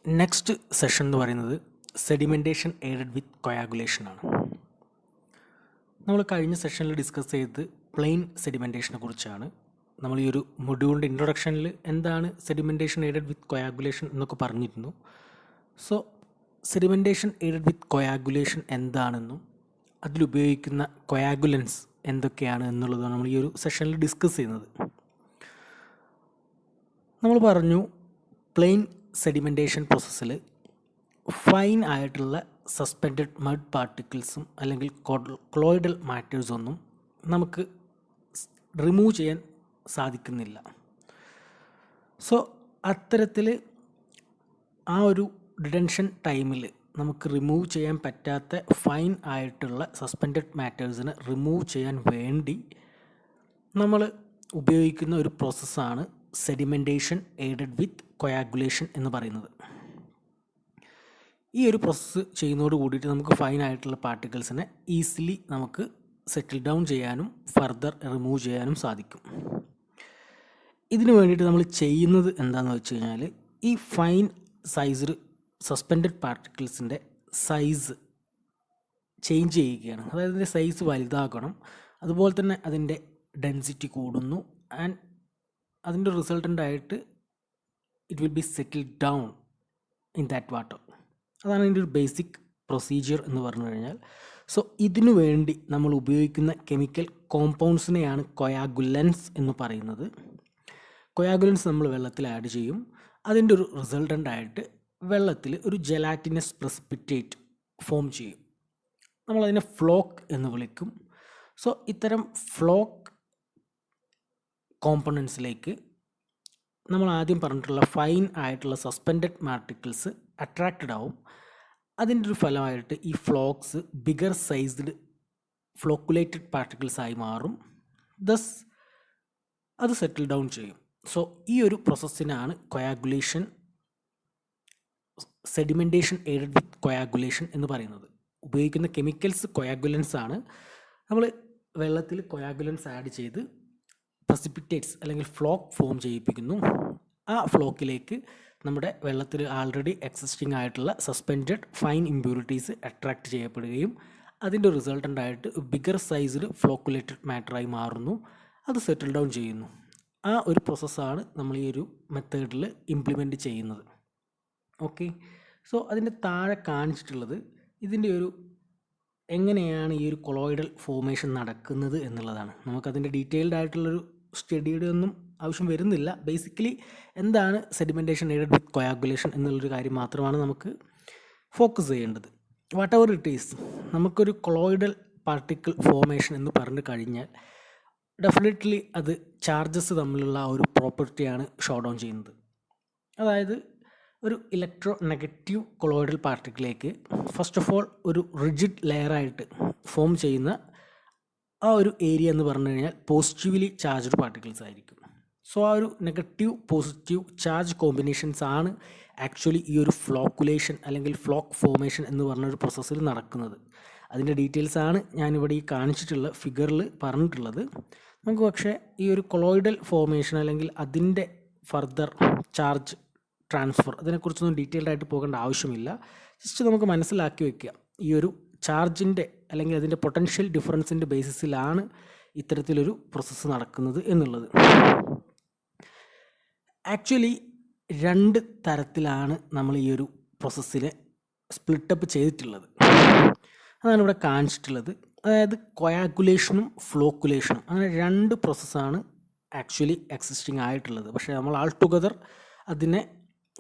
Next session എന്ന് പറയുന്നത് sedimentation aided വിത്ത് coagulation ആണ്. നമ്മൾ കഴിഞ്ഞ സെഷനിൽ ഡിസ്കസ് ചെയ്തത് പ്ലെയിൻ സെഡിമെൻറ്റേഷനെ കുറിച്ചാണ്. നമ്മൾ ഈ ഒരു മൊഡ്യൂളിൻ്റെ ഇൻട്രൊഡക്ഷനിൽ എന്താണ് സെഡിമെൻറ്റേഷൻ എയ്ഡഡ് വിത്ത് കൊയാഗുലേഷൻ എന്നൊക്കെ പറഞ്ഞിരുന്നു. സോ സെഡിമെൻറ്റേഷൻ എയ്ഡഡ് വിത്ത് കൊയാഗുലേഷൻ എന്താണെന്നും അതിലുപയോഗിക്കുന്ന കൊയാഗുലൻസ് എന്തൊക്കെയാണ് എന്നുള്ളതാണ് നമ്മൾ ഈ ഒരു സെഷനിൽ ഡിസ്കസ് ചെയ്യുന്നത്. നമ്മൾ പറഞ്ഞു പ്ലെയിൻ സെഡിമെൻറ്റേഷൻ പ്രോസസ്സിൽ ഫൈൻ ആയിട്ടുള്ള സസ്പെൻഡഡ് മഡ് പാർട്ടിക്കിൾസും അല്ലെങ്കിൽ കൊളോയിഡൽ മാറ്റേഴ്സൊന്നും നമുക്ക് റിമൂവ് ചെയ്യാൻ സാധിക്കുന്നില്ല. സോ അത്തരത്തിൽ ആ ഒരു ഡിറ്റൻഷൻ ടൈമിൽ നമുക്ക് റിമൂവ് ചെയ്യാൻ പറ്റാത്ത ഫൈൻ ആയിട്ടുള്ള സസ്പെൻഡഡ് മാറ്റേഴ്സിനെ റിമൂവ് ചെയ്യാൻ വേണ്ടി നമ്മൾ ഉപയോഗിക്കുന്ന ഒരു പ്രോസസ്സാണ് സെഡിമെൻറ്റേഷൻ എയ്ഡഡ് വിത്ത് കൊയാഗുലേഷൻ എന്ന് പറയുന്നത്. ഈ ഒരു പ്രോസസ്സ് ചെയ്യുന്നതോട് കൂടിയിട്ട് നമുക്ക് ഫൈൻ ആയിട്ടുള്ള പാർട്ടിക്കിൾസിനെ ഈസിലി നമുക്ക് സെറ്റിൽ ഡൗൺ ചെയ്യാനും ഫർദർ റിമൂവ് ചെയ്യാനും സാധിക്കും. ഇതിന് വേണ്ടിയിട്ട് നമ്മൾ ചെയ്യുന്നത് എന്താണെന്ന് വെച്ച് കഴിഞ്ഞാൽ ഈ ഫൈൻ സൈസിൽ സസ്പെൻഡഡ് പാർട്ടിക്കിൾസിൻ്റെ സൈസ് ചേഞ്ച് ചെയ്യുകയാണ്. അതായത് അതിൻ്റെ സൈസ് വലുതാക്കണം, അതുപോലെ തന്നെ അതിൻ്റെ ഡെൻസിറ്റി കൂടുന്നു, ആൻഡ് അതിൻ്റെ റിസൾട്ടൻ്റായിട്ട് it will be settle down in that water. അതാണ് ഇതിൻ്റെ ഒരു ബേസിക് പ്രൊസീജിയർ എന്ന് പറഞ്ഞു കഴിഞ്ഞാൽ. സോ ഇതിനു വേണ്ടി നമ്മൾ ഉപയോഗിക്കുന്ന കെമിക്കൽ കോമ്പൗണ്ട്സിനെയാണ് കൊയാഗുലൻസ് എന്ന് പറയുന്നത്. കൊയാഗുലൻസ് നമ്മൾ വെള്ളത്തിൽ ആഡ് ചെയ്യും. അതിൻ്റെ ഒരു റിസൾട്ടൻ്റായിട്ട് വെള്ളത്തിൽ ഒരു ജെലാറ്റിനസ് പ്രസിപ്പിറ്റേറ്റ് ഫോം ചെയ്യും. നമ്മളതിനെ ഫ്ലോക്ക് എന്ന് വിളിക്കും. സോ ഇത്തരം ഫ്ലോക്ക് കോമ്പണൻസിലേക്ക് നമ്മൾ ആദ്യം പറഞ്ഞിട്ടുള്ള ഫൈൻ ആയിട്ടുള്ള സസ്പെൻഡഡ് പാർട്ടിക്കിൾസ് അട്രാക്റ്റഡ് ആവും. അതിൻ്റെ ഒരു ഫലമായിട്ട് ഈ ഫ്ലോക്സ് ബിഗർ സൈസ്ഡ് ഫ്ലോക്കുലേറ്റഡ് പാർട്ടിക്കിൾസ് ആയി മാറും. ദസ് അത് സെറ്റിൽ ഡൗൺ ചെയ്യും. സോ ഈ ഒരു പ്രോസസ്സിനാണ് കൊയാഗുലേഷൻ, സെഡിമെൻറ്റേഷൻ എയ്ഡഡ് വിത്ത് കൊയാഗുലേഷൻ എന്ന് പറയുന്നത്. ഉപയോഗിക്കുന്ന കെമിക്കൽസ് കൊയാഗുലൻസ് ആണ്. നമ്മൾ വെള്ളത്തിൽ കൊയാഗുലൻസ് ആഡ് ചെയ്ത് പ്രസിപ്പിറ്റേറ്റ്സ് അല്ലെങ്കിൽ ഫ്ലോക്ക് ഫോം ചെയ്യിപ്പിക്കുന്നു. ആ ഫ്ലോക്കിലേക്ക് നമ്മുടെ വെള്ളത്തിൽ ആൾറെഡി എക്സിസ്റ്റിംഗ് ആയിട്ടുള്ള സസ്പെൻഡഡ് ഫൈൻ ഇമ്പ്യൂരിറ്റീസ് അട്രാക്റ്റ് ചെയ്യപ്പെടുകയും അതിൻ്റെ റിസൾട്ടൻ്റായിട്ട് ബിഗർ സൈസിൽ ഫ്ലോക്കുലേറ്റഡ് മാറ്ററായി മാറുന്നു. അത് സെറ്റിൽ ഡൗൺ ചെയ്യുന്നു. ആ ഒരു പ്രോസസ്സാണ് നമ്മൾ ഈ ഒരു മെത്തേഡിൽ ഇംപ്ലിമെൻറ്റ് ചെയ്യുന്നത്. ഓക്കെ, സോ അതിൻ്റെ താഴെ കാണിച്ചിട്ടുള്ളത് ഇതിൻ്റെ ഒരു എങ്ങനെയാണ് ഈ ഒരു കൊളോയിഡൽ ഫോർമേഷൻ നടക്കുന്നത് എന്നുള്ളതാണ്. നമുക്കതിൻ്റെ ഡീറ്റെയിൽഡ് ആയിട്ടുള്ളൊരു സ്റ്റഡിയുടെ ഒന്നും ആവശ്യം വരുന്നില്ല. ബേസിക്കലി എന്താണ് സെഡിമെൻറ്റേഷൻ എയ്ഡഡ് വിത്ത് കൊയാഗുലേഷൻ എന്നുള്ളൊരു കാര്യം മാത്രമാണ് നമുക്ക് ഫോക്കസ് ചെയ്യേണ്ടത്. വാട്ട് എവർ ഇറ്റ് ഈസ്, നമുക്കൊരു കൊളോയിഡൽ പാർട്ടിക്കിൾ ഫോർമേഷൻ എന്ന് പറഞ്ഞു കഴിഞ്ഞാൽ ഡെഫിനറ്റ്ലി അത് ചാർജസ് തമ്മിലുള്ള ആ ഒരു പ്രോപ്പർട്ടിയാണ് ഷോ ഡൗൺ ചെയ്യുന്നത്. അതായത് ഒരു ഇലക്ട്രോ നെഗറ്റീവ് കൊളോയിഡൽ പാർട്ടിക്കിളിലേക്ക് ഫസ്റ്റ് ഓഫ് ഓൾ ഒരു റിജിഡ് ലെയറായിട്ട് ഫോം ചെയ്യുന്ന ആ ഒരു ഏരിയ എന്ന് പറഞ്ഞു കഴിഞ്ഞാൽ പോസിറ്റീവ്ലി ചാർജ്ഡ് പാർട്ടിക്കിൾസ് ആയിരിക്കും. സോ ആ ഒരു നെഗറ്റീവ് പോസിറ്റീവ് ചാർജ് കോമ്പിനേഷൻസ് ആണ് ആക്ച്വലി ഈ ഒരു ഫ്ലോക്കുലേഷൻ അല്ലെങ്കിൽ ഫ്ലോക്ക് ഫോർമേഷൻ എന്ന് പറഞ്ഞൊരു പ്രോസസ്സിൽ നടക്കുന്നത്. അതിൻ്റെ ഡീറ്റെയിൽസ് ആണ് ഞാനിവിടെ ഈ കാണിച്ചിട്ടുള്ള ഫിഗറിൽ പറഞ്ഞിട്ടുള്ളത്. നമുക്ക് പക്ഷേ ഈ ഒരു കൊളോയിഡൽ ഫോർമേഷൻ അല്ലെങ്കിൽ അതിൻ്റെ ഫർദർ ചാർജ് ട്രാൻസ്ഫർ അതിനെക്കുറിച്ചൊന്നും ഡീറ്റെയിൽഡ് ആയിട്ട് പോകേണ്ട ആവശ്യമില്ല. ജസ്റ്റ് നമുക്ക് മനസ്സിലാക്കി വെക്കുക, ഈ ഒരു ചാർജിൻ്റെ അല്ലെങ്കിൽ അതിൻ്റെ പൊട്ടൻഷ്യൽ ഡിഫറൻസിൻ്റെ ബേസിസിലാണ് ഇത്തരത്തിലൊരു പ്രോസസ്സ് നടക്കുന്നത് എന്നുള്ളത്. ആക്ച്വലി രണ്ട് തരത്തിലാണ് നമ്മൾ ഈ ഒരു പ്രോസസ്സിനെ സ്പ്ലിറ്റപ്പ് ചെയ്തിട്ടുള്ളത്. അതാണ് ഇവിടെ കാണിച്ചിട്ടുള്ളത്. അതായത് കൊയാഗുലേഷനും ഫ്ലോക്കുലേഷനും, അങ്ങനെ രണ്ട് പ്രോസസ്സാണ് ആക്ച്വലി എക്സിസ്റ്റിംഗ് ആയിട്ടുള്ളത്. പക്ഷേ നമ്മൾ ആൾ ടുഗദർ അതിനെ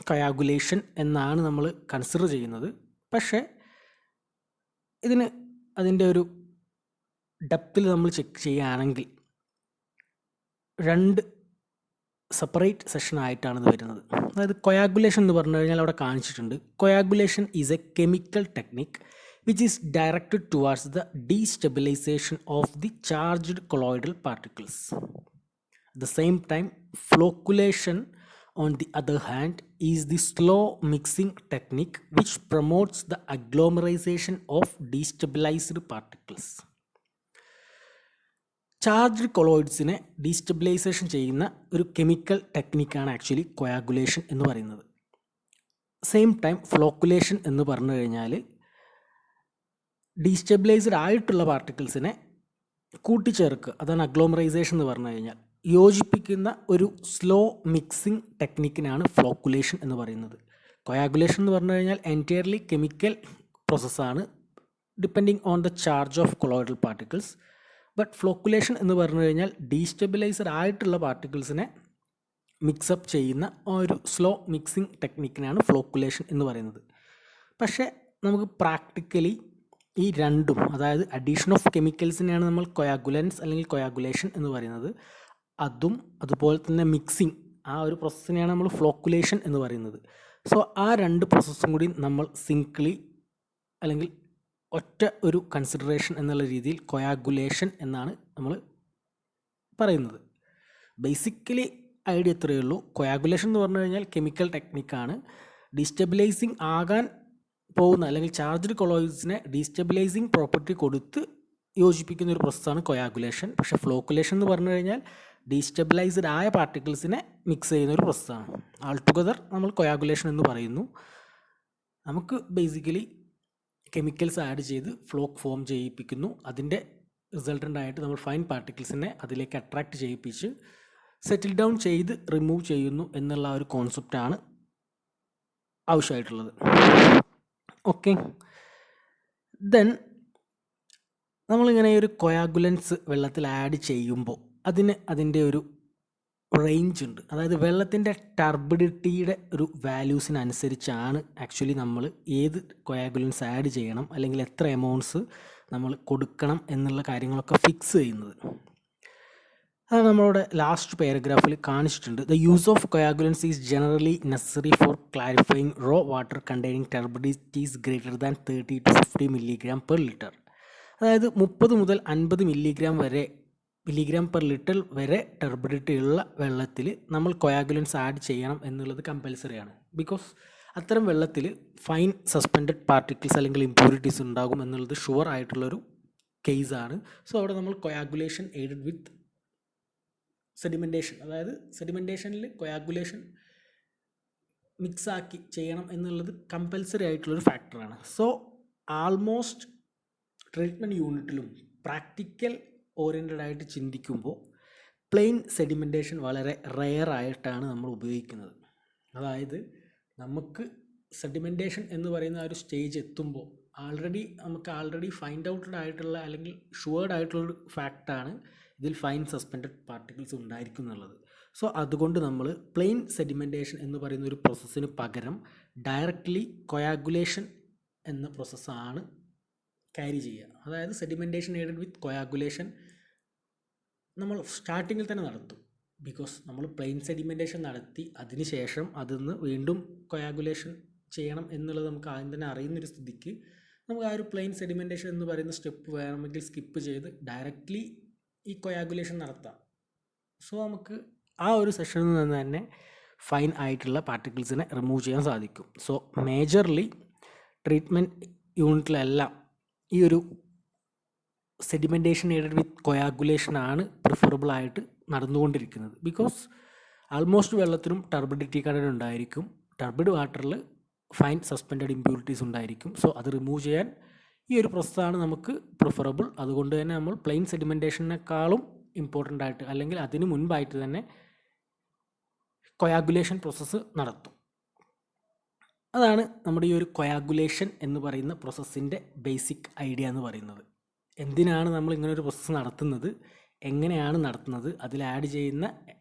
കൊയാഗുലേഷൻ എന്നാണ് നമ്മൾ കൺസിഡർ ചെയ്യുന്നത്. പക്ഷേ ഇതിന് അതിൻ്റെ ഒരു ഡെപ്തിൽ നമ്മൾ ചെക്ക് ചെയ്യുകയാണെങ്കിൽ രണ്ട് സെപ്പറേറ്റ് സെഷനായിട്ടാണ് ഇത് വരുന്നത്. അതായത് കൊയാഗുലേഷൻ എന്ന് പറഞ്ഞു കഴിഞ്ഞാൽ അവിടെ കാണിച്ചിട്ടുണ്ട്, coagulation is A chemical technique which is directed towards the destabilization of the charged colloidal particles. At the same time, flocculation, on the other hand, is the slow mixing technique which promotes the agglomerization of destabilized particles. Charged കൊളോയിഡ്സിനെ destabilisation ചെയ്യുന്ന ഒരു chemical ടെക്നിക്കാണ് actually coagulation എന്ന് പറയുന്നത്. Same time flocculation എന്ന് പറഞ്ഞു കഴിഞ്ഞാൽ ഡീസ്റ്റെബിലൈസ്ഡ് ആയിട്ടുള്ള പാർട്ടിക്കിൾസിനെ കൂട്ടിച്ചേർക്കുക, അതാണ് അഗ്ലോമറൈസേഷൻ എന്ന് പറഞ്ഞു കഴിഞ്ഞാൽ. യോജിപ്പിക്കുന്ന ഒരു സ്ലോ മിക്സിംഗ് ടെക്നിക്കിനാണ് ഫ്ലോക്കുലേഷൻ എന്ന് പറയുന്നത്. കൊയാഗുലേഷൻ എന്ന് പറഞ്ഞു കഴിഞ്ഞാൽ എൻറ്റയർലി കെമിക്കൽ പ്രോസസ്സാണ്, depending on the charge of colloidal particles. But flocculation എന്ന് പറഞ്ഞു കഴിഞ്ഞാൽ ഡീസ്റ്റെബിലൈസ്ഡ് ആയിട്ടുള്ള പാർട്ടിക്കിൾസിനെ മിക്സപ്പ് ചെയ്യുന്ന ഒരു സ്ലോ മിക്സിംഗ് ടെക്നിക്കിനാണ് ഫ്ലോക്കുലേഷൻ എന്ന് പറയുന്നത്. പക്ഷേ നമുക്ക് പ്രാക്ടിക്കലി ഈ രണ്ടും, അതായത് അഡീഷൻ ഓഫ് കെമിക്കൽസിനെയാണ് നമ്മൾ കൊയാഗുലൻസ് അല്ലെങ്കിൽ കൊയാഗുലേഷൻ എന്ന് പറയുന്നത്, അതുപോലെ തന്നെ മിക്സിങ്, ആ ഒരു പ്രോസസ്സിനെയാണ് നമ്മൾ ഫ്ലോക്കുലേഷൻ എന്ന് പറയുന്നത്. സോ ആ രണ്ട് പ്രോസസ്സും കൂടി നമ്മൾ സിംപ്ലി അല്ലെങ്കിൽ ഒറ്റ ഒരു കൺസിഡറേഷൻ എന്നുള്ള രീതിയിൽ കൊയാഗുലേഷൻ എന്നാണ് നമ്മൾ പറയുന്നത്. ബേസിക്കലി ഐഡിയ ഇത്രയേ ഉള്ളൂ. കൊയാഗുലേഷൻ എന്ന് പറഞ്ഞു കഴിഞ്ഞാൽ കെമിക്കൽ ടെക്നിക്കാണ്. ഡീസ്റ്റെബിലൈസിങ് ആകാൻ പോകുന്ന അല്ലെങ്കിൽ ചാർജ്ഡ് കൊളോയിഡ്സിനെ ഡീസ്റ്റെബിലൈസിങ് പ്രോപ്പർട്ടി കൊടുത്ത് യോജിപ്പിക്കുന്ന ഒരു പ്രോസസ്സാണ് കൊയാഗുലേഷൻ. പക്ഷേ ഫ്ലോക്കുലേഷൻ എന്ന് പറഞ്ഞു കഴിഞ്ഞാൽ ഡീസ്റ്റെബിലൈസ്ഡ് ആയ പാർട്ടിക്കിൾസിനെ മിക്സ് ചെയ്യുന്ന ഒരു പ്രോസസ്സാണ്. ആൾ ടുഗദർ നമ്മൾ കൊയാഗുലേഷൻ എന്ന് പറയുന്നു. നമുക്ക് ബേസിക്കലി കെമിക്കൽസ് ആഡ് ചെയ്ത് ഫ്ലോക്ക് ഫോം ചെയ്യിപ്പിക്കുന്നു. അതിൻ്റെ റിസൾട്ടൻ്റായിട്ട് നമ്മൾ ഫൈൻ പാർട്ടിക്കിൾസിനെ അതിലേക്ക് അട്രാക്റ്റ് ചെയ്യിപ്പിച്ച് സെറ്റിൽ ഡൗൺ ചെയ്ത് റിമൂവ് ചെയ്യുന്നു എന്നുള്ള ഒരു കോൺസെപ്റ്റാണ് ആവശ്യമായിട്ടുള്ളത്. ഓക്കെ, ദെൻ നമ്മളിങ്ങനെ ഒരു കൊയാഗുലൻസ് വെള്ളത്തിൽ ആഡ് ചെയ്യുമ്പോൾ അതിൻ്റെ ഒരു റേഞ്ച് ഉണ്ട്. അതായത് വെള്ളത്തിൻ്റെ ടർബിഡിറ്റിയുടെ ഒരു വാല്യൂസിനനുസരിച്ചാണ് ആക്ച്വലി നമ്മൾ ഏത് കൊയാഗുലൻസ് ആഡ് ചെയ്യണം അല്ലെങ്കിൽ എത്ര എമൗണ്ട്സ് നമ്മൾ കൊടുക്കണം എന്നുള്ള കാര്യങ്ങളൊക്കെ ഫിക്സ് ചെയ്യുന്നത്. അത് നമ്മളോട് ലാസ്റ്റ് പാരഗ്രാഫിൽ കാണിച്ചിട്ടുണ്ട്. The use of coagulants is generally necessary for clarifying raw water containing turbidities greater than 30 to 50 milligram per liter. അതായത് 30 മുതൽ 50 മില്ലിഗ്രാം പെർ ലിറ്റർ വരെ ടർബിഡിറ്റി ഉള്ള വെള്ളത്തിൽ നമ്മൾ കൊയാഗുലൻസ് ആഡ് ചെയ്യണം എന്നുള്ളത് കമ്പൽസറിയാണ്. ബിക്കോസ് അത്തരം വെള്ളത്തിൽ ഫൈൻ സസ്പെൻഡഡ് പാർട്ടിക്കിൾസ് അല്ലെങ്കിൽ ഇംപ്യൂരിറ്റീസ് ഉണ്ടാകും എന്നുള്ളത് ഷുവർ ആയിട്ടുള്ളൊരു കേസാണ്. സോ അവിടെ നമ്മൾ കൊയാഗുലേഷൻ എയ്ഡഡ് വിത്ത് സെഡിമെൻറ്റേഷൻ, അതായത് സെഡിമെൻറ്റേഷനിൽ കൊയാഗുലേഷൻ മിക്സാക്കി ചെയ്യണം എന്നുള്ളത് കമ്പൽസറി ആയിട്ടുള്ളൊരു ഫാക്ടറാണ്. സോ ആൾമോസ്റ്റ് ട്രീറ്റ്മെൻറ്റ് യൂണിറ്റിലും പ്രാക്ടിക്കൽ ഓറിയൻറ്റഡ് ആയിട്ട് ചിന്തിക്കുമ്പോൾ പ്ലെയിൻ സെഡിമെൻറ്റേഷൻ വളരെ റെയർ ആയിട്ടാണ് നമ്മൾ ഉപയോഗിക്കുന്നത്. അതായത് നമുക്ക് സെഡിമെൻറ്റേഷൻ എന്ന് പറയുന്ന ആ ഒരു സ്റ്റേജ് എത്തുമ്പോൾ നമുക്ക് ആൾറെഡി ഫൈൻഡ് ഔട്ടഡ് ആയിട്ടുള്ള അല്ലെങ്കിൽ ഷുവേർഡ് ആയിട്ടുള്ളൊരു ഫാക്റ്റാണ് ഇതിൽ ഫൈൻ സസ്പെൻഡഡ് പാർട്ടിക്കിൾസ് ഉണ്ടായിരിക്കും എന്നുള്ളത്. സോ അതുകൊണ്ട് നമ്മൾ പ്ലെയിൻ സെഡിമെൻറ്റേഷൻ എന്ന് പറയുന്ന ഒരു പ്രോസസ്സിന് പകരം ഡയറക്റ്റ്ലി കൊയാഗുലേഷൻ എന്ന പ്രോസസ്സാണ് ക്യാരി ചെയ്യുക. അതായത് സെഡിമെൻറ്റേഷൻ എയ്ഡഡ് വിത്ത് കൊയാഗുലേഷൻ നമ്മൾ സ്റ്റാർട്ടിങ്ങിൽ തന്നെ നടത്തും. ബിക്കോസ് നമ്മൾ പ്ലെയിൻ സെഡിമെൻറ്റേഷൻ നടത്തി അതിനുശേഷം അതിന്ന് വീണ്ടും കൊയാഗുലേഷൻ ചെയ്യണം എന്നുള്ളത് നമുക്ക് ആദ്യം തന്നെ അറിയുന്നൊരു സ്ഥിതിക്ക് നമുക്ക് ആ ഒരു പ്ലെയിൻ സെഡിമെൻറ്റേഷൻ എന്ന് പറയുന്ന സ്റ്റെപ്പ് വേണമെങ്കിൽ സ്കിപ്പ് ചെയ്ത് ഡയറക്റ്റ്ലി ഈ കൊയാഗുലേഷൻ നടത്താം. സോ നമുക്ക് ആ ഒരു സെഷനിൽ നിന്ന് തന്നെ ഫൈൻ ആയിട്ടുള്ള പാർട്ടിക്കിൾസിനെ റിമൂവ് ചെയ്യാൻ സാധിക്കും. സോ മേജർലി ട്രീറ്റ്മെൻറ്റ് യൂണിറ്റിലെല്ലാം ഈ ഒരു സെഡിമെൻറ്റേഷൻ എയ്ഡഡ് വിത്ത് കൊയാഗുലേഷൻ ആണ് പ്രിഫറബിൾ ആയിട്ട് നടന്നുകൊണ്ടിരിക്കുന്നത്. ബിക്കോസ് ആൾമോസ്റ്റ് വെള്ളത്തിനും ടർബിഡിറ്റി കണ്ടന്റ് ഉണ്ടായിരിക്കും. ടർബിഡ് വാട്ടറിൽ ഫൈൻ സസ്പെൻഡഡ് ഇമ്പ്യൂരിറ്റീസ് ഉണ്ടായിരിക്കും. സോ അത് റിമൂവ് ചെയ്യാൻ ഈ ഒരു പ്രോസസ്സാണ് നമുക്ക് പ്രിഫറബിൾ. അതുകൊണ്ട് തന്നെ നമ്മൾ പ്ലെയിൻ സെഡിമെൻറ്റേഷനേക്കാളും ഇമ്പോർട്ടൻ്റ് ആയിട്ട് അല്ലെങ്കിൽ അതിന് മുൻപായിട്ട് തന്നെ കൊയാഗുലേഷൻ പ്രോസസ്സ് നടത്തും. അതാണ് നമ്മുടെ ഈ ഒരു കൊയാഗുലേഷൻ എന്ന് പറയുന്ന പ്രോസസ്സിൻ്റെ ബേസിക് ഐഡിയ എന്ന് പറയുന്നത്. എന്തിനാണ് നമ്മൾ ഇങ്ങനൊരു പ്രോസസ്സ് നടത്തുന്നത്, എങ്ങനെയാണ് നടത്തുന്നത്, അതിൽ ആഡ് ചെയ്യുന്ന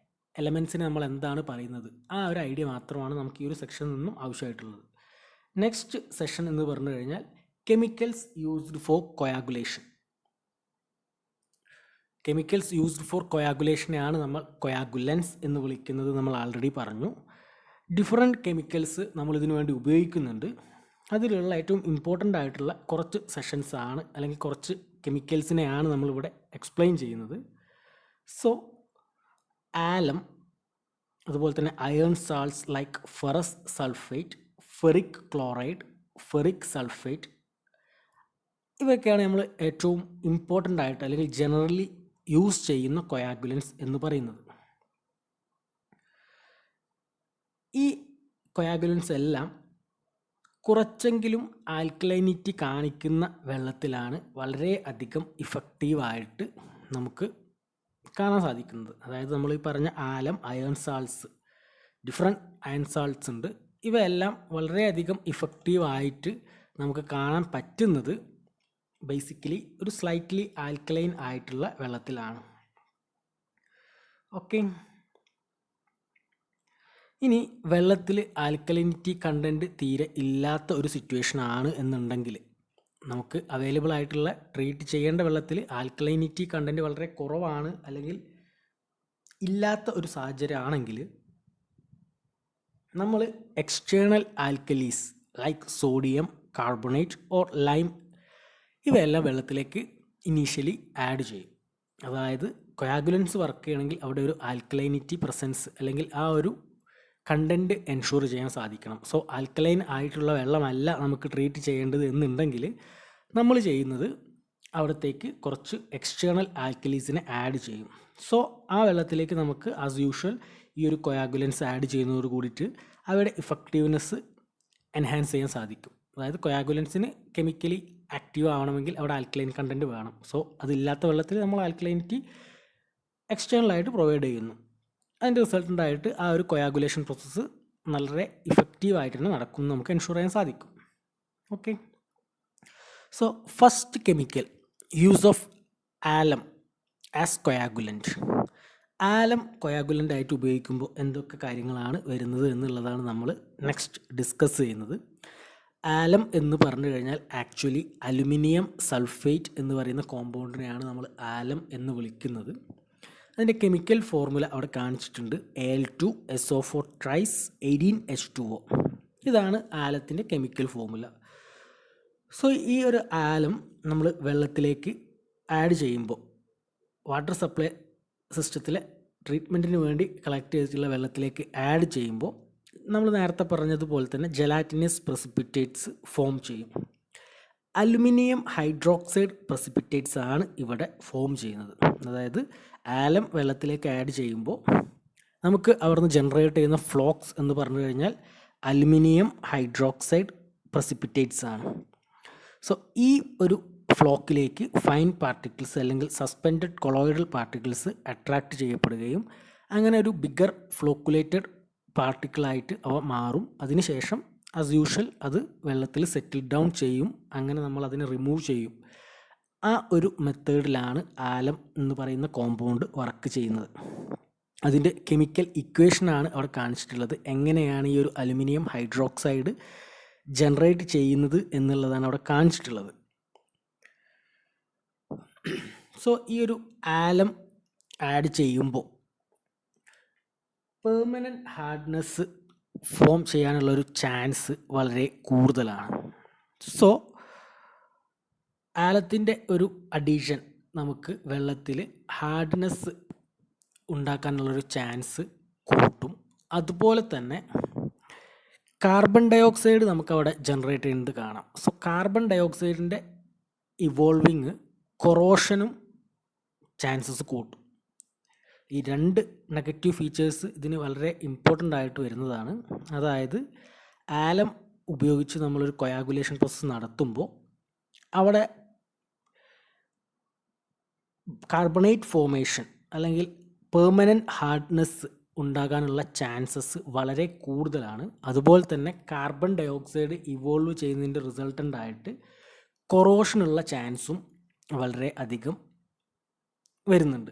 എലമെൻസിനെ നമ്മൾ എന്താണ് പറയുന്നത്, ആ ഒരു ഐഡിയ മാത്രമാണ് നമുക്ക് ഈ ഒരു സെക്ഷനിൽ നിന്നും ആവശ്യമായിട്ടുള്ളത്. നെക്സ്റ്റ് സെഷൻ എന്ന് പറഞ്ഞു കഴിഞ്ഞാൽ chemicals used for coagulation. Chemicals used for കൊയാഗുലേഷനെയാണ് നമ്മൾ കൊയാഗുലൻസ് എന്ന് വിളിക്കുന്നത്. നമ്മൾ ആൾറെഡി പറഞ്ഞു. ഡിഫറെൻറ്റ് കെമിക്കൽസ് നമ്മൾ ഇതിനു വേണ്ടി ഉപയോഗിക്കുന്നുണ്ട്. അതിലുള്ള ഏറ്റവും ഇമ്പോർട്ടൻ്റ് ആയിട്ടുള്ള കുറച്ച് സെഷൻസ് ആണ് അല്ലെങ്കിൽ കുറച്ച് കെമിക്കൽസിനെയാണ് നമ്മളിവിടെ എക്സ്പ്ലെയിൻ ചെയ്യുന്നത്. സോ ആലം, അതുപോലെ തന്നെ iron salts like ferrous sulphate, ferric chloride, ferric sulphate, ഇവയൊക്കെയാണ് നമ്മൾ ഏറ്റവും ഇമ്പോർട്ടൻ്റ് ആയിട്ട് അല്ലെങ്കിൽ ജനറലി യൂസ് ചെയ്യുന്ന കൊയാഗുലൻസ് എന്ന് പറയുന്നത്. ഈ കൊയാഗുലൻസ് എല്ലാം കുറച്ചെങ്കിലും ആൽക്കലൈനിറ്റി കാണിക്കുന്ന വെള്ളത്തിലാണ് വളരെ അധികം ഇഫക്റ്റീവായിട്ട് നമുക്ക് കാണാൻ സാധിക്കുന്നത്. അതായത് നമ്മൾ ഈ പറഞ്ഞ alum, iron salts, different iron salts ഉണ്ട്. ഇവയെല്ലാം വളരെയധികം ഇഫക്റ്റീവായിട്ട് നമുക്ക് കാണാൻ പറ്റുന്നത് ബേസിക്കലി ഒരു സ്ലൈറ്റ്ലി ആൽക്കലൈൻ ആയിട്ടുള്ള വെള്ളത്തിലാണ്. ഓക്കെ, ഇനി വെള്ളത്തിൽ ആൽക്കലിനിറ്റി കണ്ടൻറ്റ് തീരെ ഇല്ലാത്ത ഒരു സിറ്റുവേഷൻ ആണ് എന്നുണ്ടെങ്കിൽ, നമുക്ക് അവൈലബിൾ ആയിട്ടുള്ള ട്രീറ്റ് ചെയ്യേണ്ട വെള്ളത്തിൽ ആൽക്കലൈനിറ്റി കണ്ടൻറ്റ് വളരെ കുറവാണ് അല്ലെങ്കിൽ ഇല്ലാത്ത ഒരു സാഹചര്യം ആണെങ്കിൽ, നമ്മൾ external alkalis like sodium carbonate or lime ഇവയെല്ലാം വെള്ളത്തിലേക്ക് ഇനീഷ്യലി ആഡ് ചെയ്യും. അതായത് കൊയാഗുലൻസ് വർക്ക് ചെയ്യണമെങ്കിൽ അവിടെ ഒരു ആൽക്കലൈനിറ്റി പ്രസൻസ് അല്ലെങ്കിൽ ആ ഒരു കണ്ടൻറ്റ് എൻഷുർ ചെയ്യാൻ സാധിക്കണം. സോ ആൽക്കലൈൻ ആയിട്ടുള്ള വെള്ളമല്ല നമുക്ക് ട്രീറ്റ് ചെയ്യേണ്ടത് എന്നുണ്ടെങ്കിൽ നമ്മൾ ചെയ്യുന്നത് അവിടത്തേക്ക് കുറച്ച് എക്സ്റ്റേണൽ ആൽക്കലീസിനെ ആഡ് ചെയ്യും. സോ ആ വെള്ളത്തിലേക്ക് നമുക്ക് ആസ് യൂഷ്വൽ ഈ ഒരു കൊയാഗുലൻസ് ആഡ് ചെയ്യുന്നതോട് കൂടിയിട്ട് അവയുടെ ഇഫക്റ്റീവ്നെസ് എൻഹാൻസ് ചെയ്യാൻ സാധിക്കും. അതായത് കൊയാഗുലൻസിന് കെമിക്കലി ആക്റ്റീവ് ആവണമെങ്കിൽ അവിടെ ആൽക്കലൈൻ കണ്ടൻറ്റ് വേണം. സോ അതില്ലാത്ത വെള്ളത്തിൽ നമ്മൾ ആൽക്കലൈനിറ്റി എക്സ്റ്റേണലായിട്ട് പ്രൊവൈഡ് ചെയ്യുന്നു. അതിൻ്റെ റിസൾട്ടൻ്റായിട്ട് ആ ഒരു കൊയാഗുലേഷൻ പ്രോസസ്സ് വളരെ ഇഫക്റ്റീവായിട്ട് തന്നെ നടക്കും നമുക്ക് എൻഷുർ ചെയ്യാൻ സാധിക്കും. Okay, so first chemical use of alum as coagulant. Alam coagulant ആയിട്ട് ഉപയോഗിക്കുമ്പോൾ എന്തൊക്കെ കാര്യങ്ങളാണ് വരുന്നത് എന്നുള്ളതാണ് നമ്മൾ നെക്സ്റ്റ് ഡിസ്കസ് ചെയ്യുന്നത്. ആലം എന്ന് പറഞ്ഞു കഴിഞ്ഞാൽ ആക്ച്വലി അലുമിനിയം സൾഫേറ്റ് എന്ന് പറയുന്ന കോമ്പൗണ്ടിനെയാണ് നമ്മൾ ആലം എന്ന് വിളിക്കുന്നത്. അതിൻ്റെ കെമിക്കൽ ഫോർമുല അവിടെ കാണിച്ചിട്ടുണ്ട്, Al2SO4 ട്രൈസ് 18H2O. ഇതാണ് ആലത്തിൻ്റെ കെമിക്കൽ ഫോർമുല. സോ ഈ ഒരു ആലം നമ്മൾ വെള്ളത്തിലേക്ക് ആഡ് ചെയ്യുമ്പോൾ, വാട്ടർ സപ്ലൈ സിസ്റ്റത്തിലെ ട്രീറ്റ്മെൻറ്റിന് വേണ്ടി കളക്ട് ചെയ്തിട്ടുള്ള വെള്ളത്തിലേക്ക് ആഡ് ചെയ്യുമ്പോൾ നമ്മൾ നേരത്തെ പറഞ്ഞതുപോലെ തന്നെ ജെലാറ്റിനസ് പ്രസിപ്പിറ്റേറ്റ്സ് ഫോം ചെയ്യും. അലുമിനിയം ഹൈഡ്രോക്സൈഡ് പ്രസിപ്പിറ്റേറ്റ്സ് ആണ് ഇവിടെ ഫോം ചെയ്യുന്നത്. അതായത് ആലം വെള്ളത്തിലേക്ക് ആഡ് ചെയ്യുമ്പോൾ നമുക്ക് അവിടുന്ന് ജനറേറ്റ് ചെയ്യുന്ന ഫ്ലോക്സ് എന്ന് പറഞ്ഞു കഴിഞ്ഞാൽ അലുമിനിയം ഹൈഡ്രോക്സൈഡ് പ്രസിപ്പിറ്റേറ്റ്സ് ആണ്. സോ ഈ ഒരു ഫ്ലോക്കിലേക്ക് ഫൈൻ പാർട്ടിക്കിൾസ് അല്ലെങ്കിൽ സസ്പെൻഡഡ് കൊളോയിഡൽ പാർട്ടിക്കിൾസ് അട്രാക്റ്റ് ചെയ്യപ്പെടുകയും അങ്ങനെ ഒരു ബിഗർ ഫ്ലോക്കുലേറ്റഡ് പാർട്ടിക്കിളായിട്ട് അവ മാറും. അതിനുശേഷം ആസ് യൂഷ്വൽ അത് വെള്ളത്തിൽ സെറ്റിൽ ഡൗൺ ചെയ്യും. അങ്ങനെ നമ്മൾ അതിനെ റിമൂവ് ചെയ്യും. ആ ഒരു മെത്തേഡിലാണ് ആലം എന്ന് പറയുന്ന കോമ്പൗണ്ട് വർക്ക് ചെയ്യുന്നത്. അതിൻ്റെ കെമിക്കൽ ഇക്വേഷനാണ് അവിടെ കാണിച്ചിട്ടുള്ളത്. എങ്ങനെയാണ് ഈ ഒരു അലുമിനിയം ഹൈഡ്രോക്സൈഡ് ജനറേറ്റ് ചെയ്യുന്നത് എന്നുള്ളതാണ് അവിടെ കാണിച്ചിട്ടുള്ളത്. സോ ഈ ഒരു ആലം ആഡ് ചെയ്യുമ്പോൾ പെർമനൻറ്റ് ഹാർഡ്നെസ് ഫോം ചെയ്യാനുള്ളൊരു ചാൻസ് വളരെ കൂടുതലാണ്. സോ ആലത്തിൻ്റെ ഒരു അഡീഷൻ നമുക്ക് വെള്ളത്തിൽ ഹാർഡ്നെസ് ഉണ്ടാക്കാനുള്ളൊരു ചാൻസ് കൂട്ടും. അതുപോലെ തന്നെ കാർബൺ ഡയോക്സൈഡ് നമുക്കവിടെ ജനറേറ്റ് ചെയ്യുന്നത് കാണാം. സോ കാർബൺ ഡയോക്സൈഡിൻ്റെ ഇവോൾവിങ് കൊറോഷനും ചാൻസസ് കൂട്ടും. ഈ രണ്ട് നെഗറ്റീവ് ഫീച്ചേഴ്സ് ഇതിന് വളരെ ഇമ്പോർട്ടൻ്റ് ആയിട്ട് വരുന്നതാണ്. അതായത് ആലം ഉപയോഗിച്ച് നമ്മളൊരു കൊയാഗുലേഷൻ പ്രോസസ്സ് നടത്തുമ്പോൾ അവിടെ കാർബണേറ്റ് ഫോർമേഷൻ അല്ലെങ്കിൽ പെർമനൻറ്റ് ഹാർഡ്നെസ് ഉണ്ടാകാനുള്ള ചാൻസസ് വളരെ കൂടുതലാണ്. അതുപോലെ തന്നെ കാർബൺ ഡയോക്സൈഡ് ഇവോൾവ് ചെയ്യുന്നതിൻ്റെ റിസൾട്ടൻ്റായിട്ട് കൊറോഷനുള്ള ചാൻസും വളരെ അധികം വരുന്നുണ്ട്.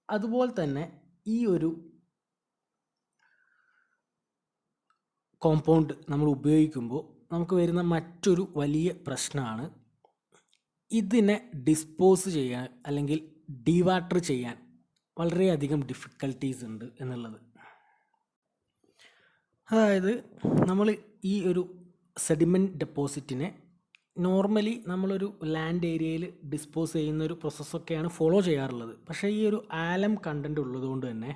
അതുപോലെ തന്നെ ഈ ഒരു കോമ്പൗണ്ട് നമ്മൾ ഉപയോഗിക്കുമ്പോൾ നമുക്ക് വരുന്ന മറ്റൊരു വലിയ പ്രശ്നമാണ് ഇതിനെ ഡിസ്പോസ് ചെയ്യാൻ അല്ലെങ്കിൽ ഡീവാട്ടർ ചെയ്യാൻ വളരെയധികം ഡിഫിക്കൽട്ടീസ് ഉണ്ട് എന്നുള്ളത്. അതായത് നമ്മൾ ഈ ഒരു സെഡിമെൻറ്റ് ഡെപ്പോസിറ്റിനെ നോർമലി നമ്മളൊരു ലാൻഡ് ഏരിയയിൽ ഡിസ്പോസ് ചെയ്യുന്ന ഒരു പ്രോസസ്സൊക്കെയാണ് ഫോളോ ചെയ്യാറുള്ളത്. പക്ഷേ ഈ ഒരു ആലം കണ്ടൻറ്റ് ഉള്ളതുകൊണ്ട് തന്നെ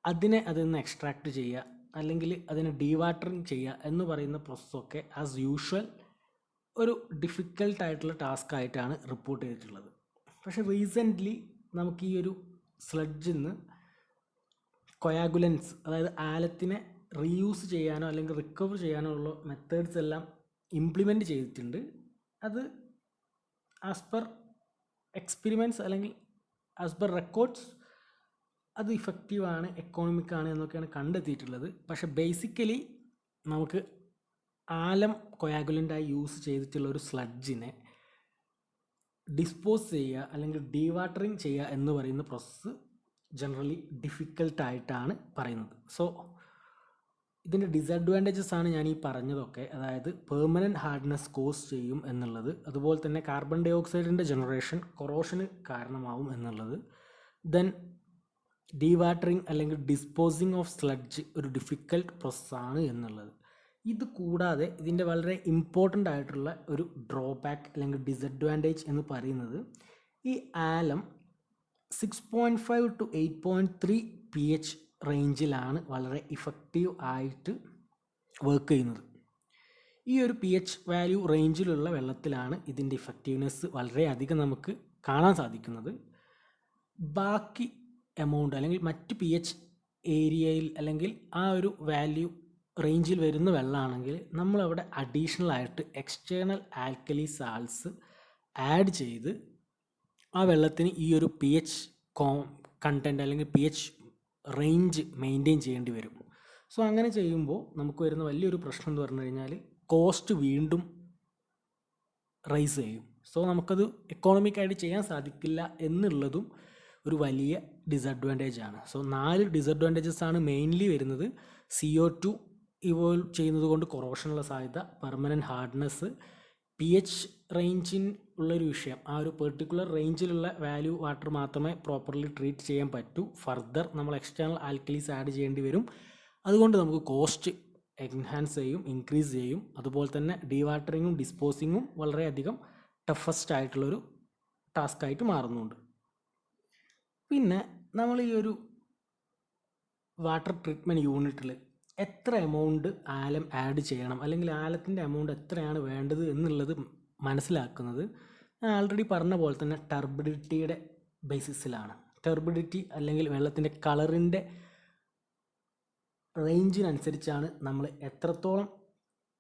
അതിൽ നിന്ന് എക്സ്ട്രാക്റ്റ് ചെയ്യുക അല്ലെങ്കിൽ അതിനെ ഡീവാട്ടറിങ് ചെയ്യുക എന്ന് പറയുന്ന പ്രോസസ്സൊക്കെ ആസ് യൂഷ്വൽ ഒരു ഡിഫിക്കൽട്ടായിട്ടുള്ള ടാസ്ക് ആയിട്ടാണ് റിപ്പോർട്ട് ചെയ്തിട്ടുള്ളത്. പക്ഷേ റീസെൻ്റ്ലി നമുക്ക് ഈ ഒരു സ്ലഡ്ജിൽ നിന്ന് കൊയാഗുലൻസ്, അതായത് ആലത്തിനെ റീയൂസ് ചെയ്യാനോ അല്ലെങ്കിൽ റിക്കവർ ചെയ്യാനോ ഉള്ള മെത്തേഡ്സ് എല്ലാം ഇംപ്ലിമെൻറ്റ് ചെയ്തിട്ടുണ്ട്. അത് ആസ് പെർ എക്സ്പെരിമെൻറ്റ്സ് അല്ലെങ്കിൽ ആസ് പെർ റെക്കോർഡ്സ് അത് ഇഫക്റ്റീവാണ്, എക്കോണമിക്കാണ് എന്നൊക്കെയാണ് കണ്ടെത്തിയിട്ടുള്ളത്. പക്ഷെ ബേസിക്കലി നമുക്ക് ആലം കൊയാഗുലൻ്റായി യൂസ് ചെയ്തിട്ടുള്ള ഒരു സ്ലഡ്ജിനെ ഡിസ്പോസ് ചെയ്യുക അല്ലെങ്കിൽ ഡീവാട്ടറിങ് ചെയ്യുക എന്ന് പറയുന്ന പ്രോസസ്സ് ജനറലി ഡിഫിക്കൽട്ടായിട്ടാണ് പറയുന്നത്. സോ ഇതിൻ്റെ ഡിസഡ്വാൻറ്റേജസ് ആണ് ഞാൻ ഈ പറഞ്ഞതൊക്കെ. അതായത് പെർമനൻറ്റ് ഹാർഡ്നെസ് കോസ് ചെയ്യും എന്നുള്ളത്, അതുപോലെ തന്നെ കാർബൺ ഡൈ ഓക്സൈഡിൻ്റെ ജനറേഷൻ കൊറോഷന് കാരണമാവും എന്നുള്ളത്, ദെൻ ഡീവാട്ടറിങ് അല്ലെങ്കിൽ ഡിസ്പോസിങ് ഓഫ് സ്ലഡ്ജ് ഒരു ഡിഫിക്കൽട്ട് പ്രോസസ്സാണ് എന്നുള്ളത്. ഇത് കൂടാതെ ഇതിൻ്റെ വളരെ ഇമ്പോർട്ടൻ്റ് ആയിട്ടുള്ള ഒരു ഡ്രോബാക്ക് അല്ലെങ്കിൽ ഡിസഡ്വാൻറ്റേജ് എന്ന് പറയുന്നത് ഈ ആലം 6.5 to 8.3 pH റേഞ്ചിലാണ് വളരെ ഇഫക്റ്റീവ് ആയിട്ട് വർക്ക് ചെയ്യുന്നത്. ഈ ഒരു pH വാല്യൂ റേഞ്ചിലുള്ള വെള്ളത്തിലാണ് ഇതിൻ്റെ ഇഫക്റ്റീവ്നെസ് വളരെയധികം നമുക്ക് കാണാൻ സാധിക്കുന്നത്. ബാക്കി എമൗണ്ട് അല്ലെങ്കിൽ മറ്റ് pH ഏരിയയിൽ അല്ലെങ്കിൽ ആ ഒരു വാല്യൂ റേഞ്ചിൽ വരുന്ന വെള്ളമാണെങ്കിൽ നമ്മളവിടെ അഡീഷണൽ ആയിട്ട് എക്സ്റ്റേണൽ ആൽക്കലി സാൾട്സ് ആഡ് ചെയ്ത് ആ വെള്ളത്തിന് ഈ ഒരു pH കണ്ടൻറ്റ് അല്ലെങ്കിൽ pH റേഞ്ച് മെയിൻറ്റെയിൻ ചെയ്യേണ്ടി വരും. സോ അങ്ങനെ ചെയ്യുമ്പോൾ നമുക്ക് വരുന്ന വലിയൊരു പ്രശ്നം എന്ന് പറഞ്ഞു കഴിഞ്ഞാൽ കോസ്റ്റ് വീണ്ടും റൈസ് ചെയ്യും. സോ നമുക്കത് എക്കോണമിക്കായിട്ട് ചെയ്യാൻ സാധിക്കില്ല എന്നുള്ളതും ഒരു വലിയ ഡിസഡ്വാൻറ്റേജ് ആണ്. സോ 4 ഡിസഡ്വാൻറ്റേജസ് ആണ് മെയിൻലി വരുന്നത്. CO2 ഇവോൾവ് ചെയ്യുന്നത് കൊണ്ട് കൊറോഷനുള്ള സാധ്യത, പെർമനൻറ്റ് ഹാർഡ്നെസ്, pH റേഞ്ചിൻ ഉള്ളൊരു വിഷയം. ആ ഒരു പെർട്ടിക്കുലർ റേഞ്ചിലുള്ള വാല്യൂ വാട്ടർ മാത്രമേ പ്രോപ്പർലി ട്രീറ്റ് ചെയ്യാൻ പറ്റൂ. ഫർദർ നമ്മൾ എക്സ്റ്റേണൽ ആൽക്കലീസ് ആഡ് ചെയ്യേണ്ടി വരും. അതുകൊണ്ട് നമുക്ക് കോസ്റ്റ് എൻഹാൻസ് ചെയ്യും, ഇൻക്രീസ് ചെയ്യും. അതുപോലെ തന്നെ ഡീവാട്ടറിങ്ങും ഡിസ്പോസിങ്ങും വളരെയധികം ടഫസ്റ്റ് ആയിട്ടുള്ളൊരു ടാസ്ക്കായിട്ട് മാറുന്നുണ്ട്. പിന്നെ നമ്മൾ ഈ ഒരു വാട്ടർ ട്രീറ്റ്മെൻറ്റ് യൂണിറ്റിൽ എത്ര എമൗണ്ട് ആലം ആഡ് ചെയ്യണം അല്ലെങ്കിൽ ആലത്തിൻ്റെ എമൗണ്ട് എത്രയാണ് വേണ്ടത് എന്നുള്ളത് മനസ്സിലാക്കുന്നത് ഞാൻ ആൾറെഡി പറഞ്ഞ പോലെ തന്നെ ടർബിഡിറ്റിയുടെ ബേസിസിലാണ്. ടർബിഡിറ്റി അല്ലെങ്കിൽ വെള്ളത്തിൻ്റെ കളറിൻ്റെ റേഞ്ചിനനുസരിച്ചാണ് നമ്മൾ എത്രത്തോളം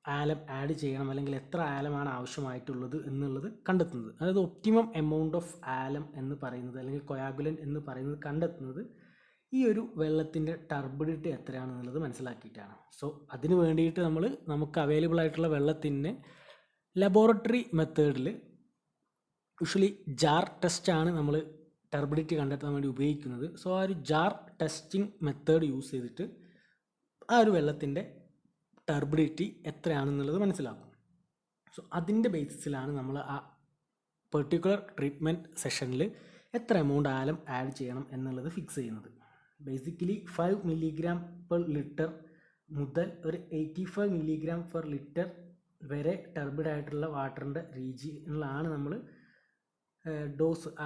ആലം ആഡ് ചെയ്യണം അല്ലെങ്കിൽ എത്ര ആലമാണ് ആവശ്യമായിട്ടുള്ളത് എന്നുള്ളത് കണ്ടെത്തുന്നത്. അതായത് ഒപ്റ്റിമം എമൗണ്ട് ഓഫ് ആലം എന്ന് പറയുന്നത് അല്ലെങ്കിൽ കൊയാഗുലൻ്റ് എന്ന് പറയുന്നത് കണ്ടെത്തുന്നത് ഈ ഒരു വെള്ളത്തിൻ്റെ ടർബിഡിറ്റി എത്രയാണെന്നുള്ളത് മനസ്സിലാക്കിയിട്ടാണ്. സോ അതിന് വേണ്ടിയിട്ട് നമുക്ക് അവൈലബിൾ ആയിട്ടുള്ള വെള്ളത്തിന് ലബോറട്ടറി മെത്തേഡിൽ യൂഷ്വലി ജാർ ടെസ്റ്റാണ് നമ്മൾ ടർബിഡിറ്റി കണ്ടെത്താൻ വേണ്ടി ഉപയോഗിക്കുന്നത്. സോ ആ ഒരു ജാർ ടെസ്റ്റിംഗ് മെത്തേഡ് യൂസ് ചെയ്തിട്ട് ആ ഒരു വെള്ളത്തിൻ്റെ ടർബിഡിറ്റി എത്രയാണെന്നുള്ളത് മനസ്സിലാക്കും. സോ അതിൻ്റെ ബേസിസിലാണ് നമ്മൾ ആ പെർട്ടിക്കുലർ ട്രീറ്റ്മെൻറ്റ് സെഷനിൽ എത്ര എമൗണ്ട് ആലം ആഡ് ചെയ്യണം എന്നുള്ളത് ഫിക്സ് ചെയ്യുന്നത്. ബേസിക്കലി 5 mg/L മുതൽ ഒരു 85 mg/L വരെ ടർബിഡായിട്ടുള്ള വാട്ടറിൻ്റെ റീജിയനിലാണ് നമ്മൾ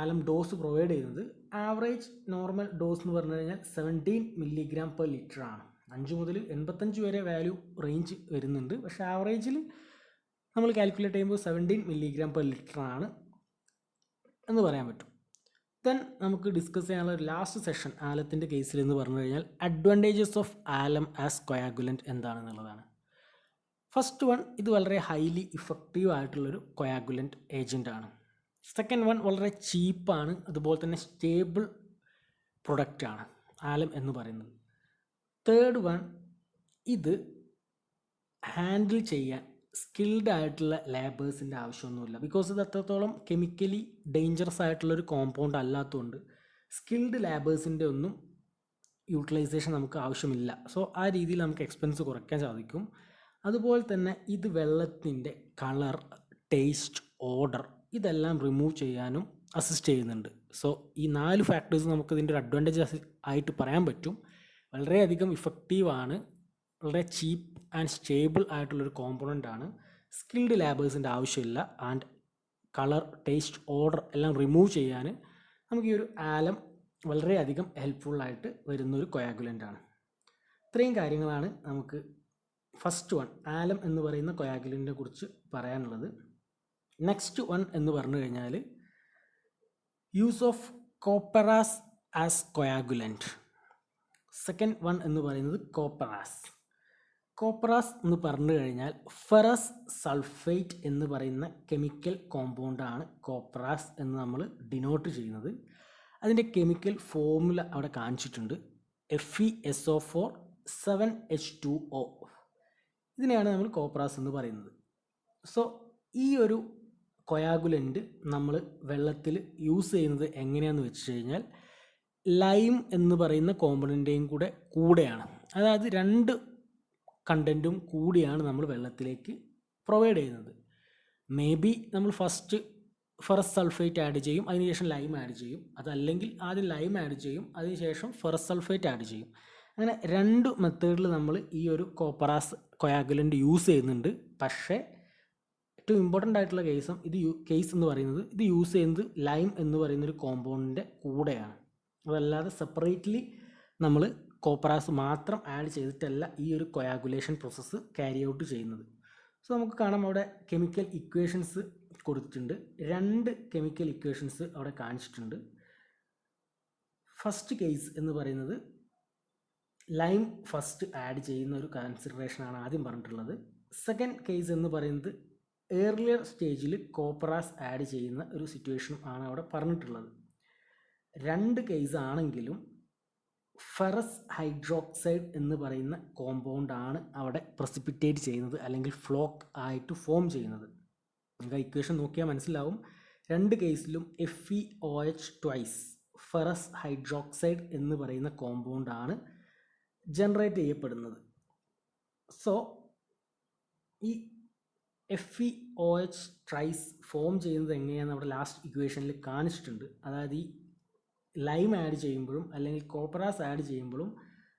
ആലം ഡോസ് പ്രൊവൈഡ് ചെയ്യുന്നത്. ആവറേജ് നോർമൽ ഡോസ് എന്ന് പറഞ്ഞു കഴിഞ്ഞാൽ 17 mg/L ആണ്. 5 മുതൽ 85 വരെ വാല്യൂ റേഞ്ച് വരുന്നുണ്ട്. പക്ഷേ ആവറേജിൽ നമ്മൾ കാൽക്കുലേറ്റ് ചെയ്യുമ്പോൾ 17 mg/L ആണ് എന്ന് പറയാൻ പറ്റും. ദെൻ നമുക്ക് ഡിസ്കസ് ചെയ്യാനുള്ള ഒരു ലാസ്റ്റ് സെഷൻ ആലത്തിൻ്റെ കേസിൽ എന്ന് പറഞ്ഞു കഴിഞ്ഞാൽ advantages of alum as coagulant എന്താണെന്നുള്ളതാണ്. ഫസ്റ്റ് വൺ, ഇത് വളരെ ഹൈലി ഇഫക്റ്റീവ് ആയിട്ടുള്ളൊരു കൊയാഗുലൻ്റ് ഏജൻ്റാണ്. സെക്കൻഡ് വൺ, വളരെ ചീപ്പാണ്, അതുപോലെ തന്നെ സ്റ്റേബിൾ പ്രൊഡക്റ്റാണ് ആലം എന്ന് പറയുന്നത്. തേർഡ് വൺ, ഇത് ഹാൻഡിൽ ചെയ്യാൻ സ്കിൽഡ് ആയിട്ടുള്ള ലേബേഴ്സിൻ്റെ ആവശ്യമൊന്നുമില്ല. ബിക്കോസ് ഇത് അത്രത്തോളം കെമിക്കലി ഡേഞ്ചറസ് ആയിട്ടുള്ളൊരു കോമ്പൗണ്ട് അല്ലാത്തതുകൊണ്ട് സ്കിൽഡ് ലേബേഴ്സിൻ്റെ ഒന്നും യൂട്ടിലൈസേഷൻ നമുക്ക് ആവശ്യമില്ല. സോ ആ രീതിയിൽ നമുക്ക് എക്സ്പെൻസ് കുറയ്ക്കാൻ സാധിക്കും. അതുപോലെ തന്നെ ഇത് വെള്ളത്തിൻ്റെ കളർ, ടേസ്റ്റ്, ഓർഡർ ഇതെല്ലാം റിമൂവ് ചെയ്യാനും അസിസ്റ്റ് ചെയ്യുന്നുണ്ട്. സോ ഈ 4 ഫാക്ടേഴ്സ് നമുക്ക് ഇതിൻ്റെ ഒരു അഡ്വാൻറ്റേജ് ആയിട്ട് പറയാൻ പറ്റും. വളരെയധികം ഇഫക്റ്റീവാണ്, വളരെ ചീപ്പ് ആൻഡ് സ്റ്റേബിൾ ആയിട്ടുള്ളൊരു കോമ്പോണൻ്റ് ആണ്, സ്കിൽഡ് ലേബേഴ്സിൻ്റെ ആവശ്യമില്ല, ആൻഡ് കളർ, ടേസ്റ്റ്, ഓർഡർ എല്ലാം റിമൂവ് ചെയ്യാൻ നമുക്ക് ഈ ഒരു ആലം വളരെയധികം ഹെൽപ്ഫുള്ളായിട്ട് വരുന്നൊരു കൊയാഗുലൻ്റ് ആണ്. ഇത്രയും കാര്യങ്ങളാണ് നമുക്ക് ഫസ്റ്റ് വൺ ആലം എന്ന് പറയുന്ന കൊയാഗുലൻ്റിനെ കുറിച്ച് പറയാനുള്ളത്. നെക്സ്റ്റ് വൺ എന്ന് പറഞ്ഞു കഴിഞ്ഞാൽ use of കോപ്പറാസ് as coagulant. Second one എന്ന് പറയുന്നത് കോപ്പറാസ്. കോപ്പറാസ് എന്ന് പറഞ്ഞു കഴിഞ്ഞാൽ ഫെറസ് സൾഫേറ്റ് എന്ന് പറയുന്ന കെമിക്കൽ കോമ്പൗണ്ടാണ് കോപ്പറാസ് എന്ന് നമ്മൾ ഡിനോട്ട് ചെയ്യുന്നത്. അതിൻ്റെ കെമിക്കൽ ഫോർമുല അവിടെ കാണിച്ചിട്ടുണ്ട്. FeSO4 7H2O. ഇതിനെയാണ് നമ്മൾ കോപ്പറാസ് എന്ന് പറയുന്നത്. സോ ഈ ഒരു കൊയാഗുലൻ്റ് നമ്മൾ വെള്ളത്തിൽ യൂസ് ചെയ്യുന്നത് എങ്ങനെയാണെന്ന് വെച്ച് കഴിഞ്ഞാൽ ലൈം എന്ന് പറയുന്ന കോമ്പണൻ്റെയും കൂടെയാണ്. അതായത് രണ്ട് കണ്ടൻറ്റും കൂടിയാണ് നമ്മൾ വെള്ളത്തിലേക്ക് പ്രൊവൈഡ് ചെയ്യുന്നത്. മേ ബി നമ്മൾ ഫസ്റ്റ് ഫെറസ് സൾഫേറ്റ് ആഡ് ചെയ്യും, അതിനുശേഷം ലൈം ആഡ് ചെയ്യും. അതല്ലെങ്കിൽ ആദ്യം ലൈം ആഡ് ചെയ്യും, അതിനുശേഷം ഫെറസ് സൾഫേറ്റ് ആഡ് ചെയ്യും. അങ്ങനെ രണ്ട് മെത്തേഡിൽ നമ്മൾ ഈ ഒരു കോപ്പറാസ് കൊയാഗുലൻ്റ് യൂസ് ചെയ്യുന്നുണ്ട്. പക്ഷേ ഏറ്റവും ഇമ്പോർട്ടൻ്റ് ആയിട്ടുള്ള കേസ് എന്ന് പറയുന്നത് ഇത് യൂസ് ചെയ്യുന്നത് ലൈം എന്ന് പറയുന്നൊരു കോമ്പൗണ്ടിൻ്റെ കൂടെയാണ്. അതല്ലാതെ സെപ്പറേറ്റ്ലി നമ്മൾ കോപ്പറാസ് മാത്രം ആഡ് ചെയ്തിട്ടല്ല ഈ ഒരു കൊയാഗുലേഷൻ പ്രോസസ്സ് ക്യാരി ഔട്ട് ചെയ്യുന്നത്. സോ നമുക്ക് കാണാം അവിടെ കെമിക്കൽ ഇക്വേഷൻസ് കൊടുത്തിട്ടുണ്ട്. രണ്ട് കെമിക്കൽ ഇക്വേഷൻസ് അവിടെ കാണിച്ചിട്ടുണ്ട്. ഫസ്റ്റ് കേസ് എന്ന് പറയുന്നത് ലൈം ഫസ്റ്റ് ആഡ് ചെയ്യുന്ന ഒരു കൺസിഡറേഷനാണ് ആദ്യം പറഞ്ഞിട്ടുള്ളത്. സെക്കൻഡ് കേസ് എന്ന് പറയുന്നത് ഏർലിയർ സ്റ്റേജിൽ കോപ്പറാസ് ആഡ് ചെയ്യുന്ന ഒരു സിറ്റുവേഷനും ആണ് അവിടെ പറഞ്ഞിട്ടുള്ളത്. രണ്ട് കേസ് ആണെങ്കിലും ഫെറസ് ഹൈഡ്രോക്സൈഡ് എന്ന് പറയുന്ന കോമ്പൗണ്ടാണ് അവിടെ പ്രസിപ്പിറ്റേറ്റ് ചെയ്യുന്നത്, അല്ലെങ്കിൽ ഫ്ലോക്ക് ആയിട്ട് ഫോം ചെയ്യുന്നത്. നിങ്ങൾക്ക് ഇക്വേഷൻ നോക്കിയാൽ മനസ്സിലാവും. രണ്ട് കേസിലും FeOH ട്വൈസ് ഫെറസ് ഹൈഡ്രോക്സൈഡ് എന്ന് പറയുന്ന കോമ്പൗണ്ടാണ് ജനറേറ്റ് ചെയ്യപ്പെടുന്നത്. സോ ഈ FeOH ട്രൈസ് ഫോം ചെയ്യുന്നത് എങ്ങനെയാണെന്ന് അവിടെ ലാസ്റ്റ് ഇക്വേഷനിൽ കാണിച്ചിട്ടുണ്ട്. അതായത് ഈ ലൈം ആഡ് ചെയ്യുമ്പോഴും അല്ലെങ്കിൽ കോപ്പറാസ് ആഡ് ചെയ്യുമ്പോഴും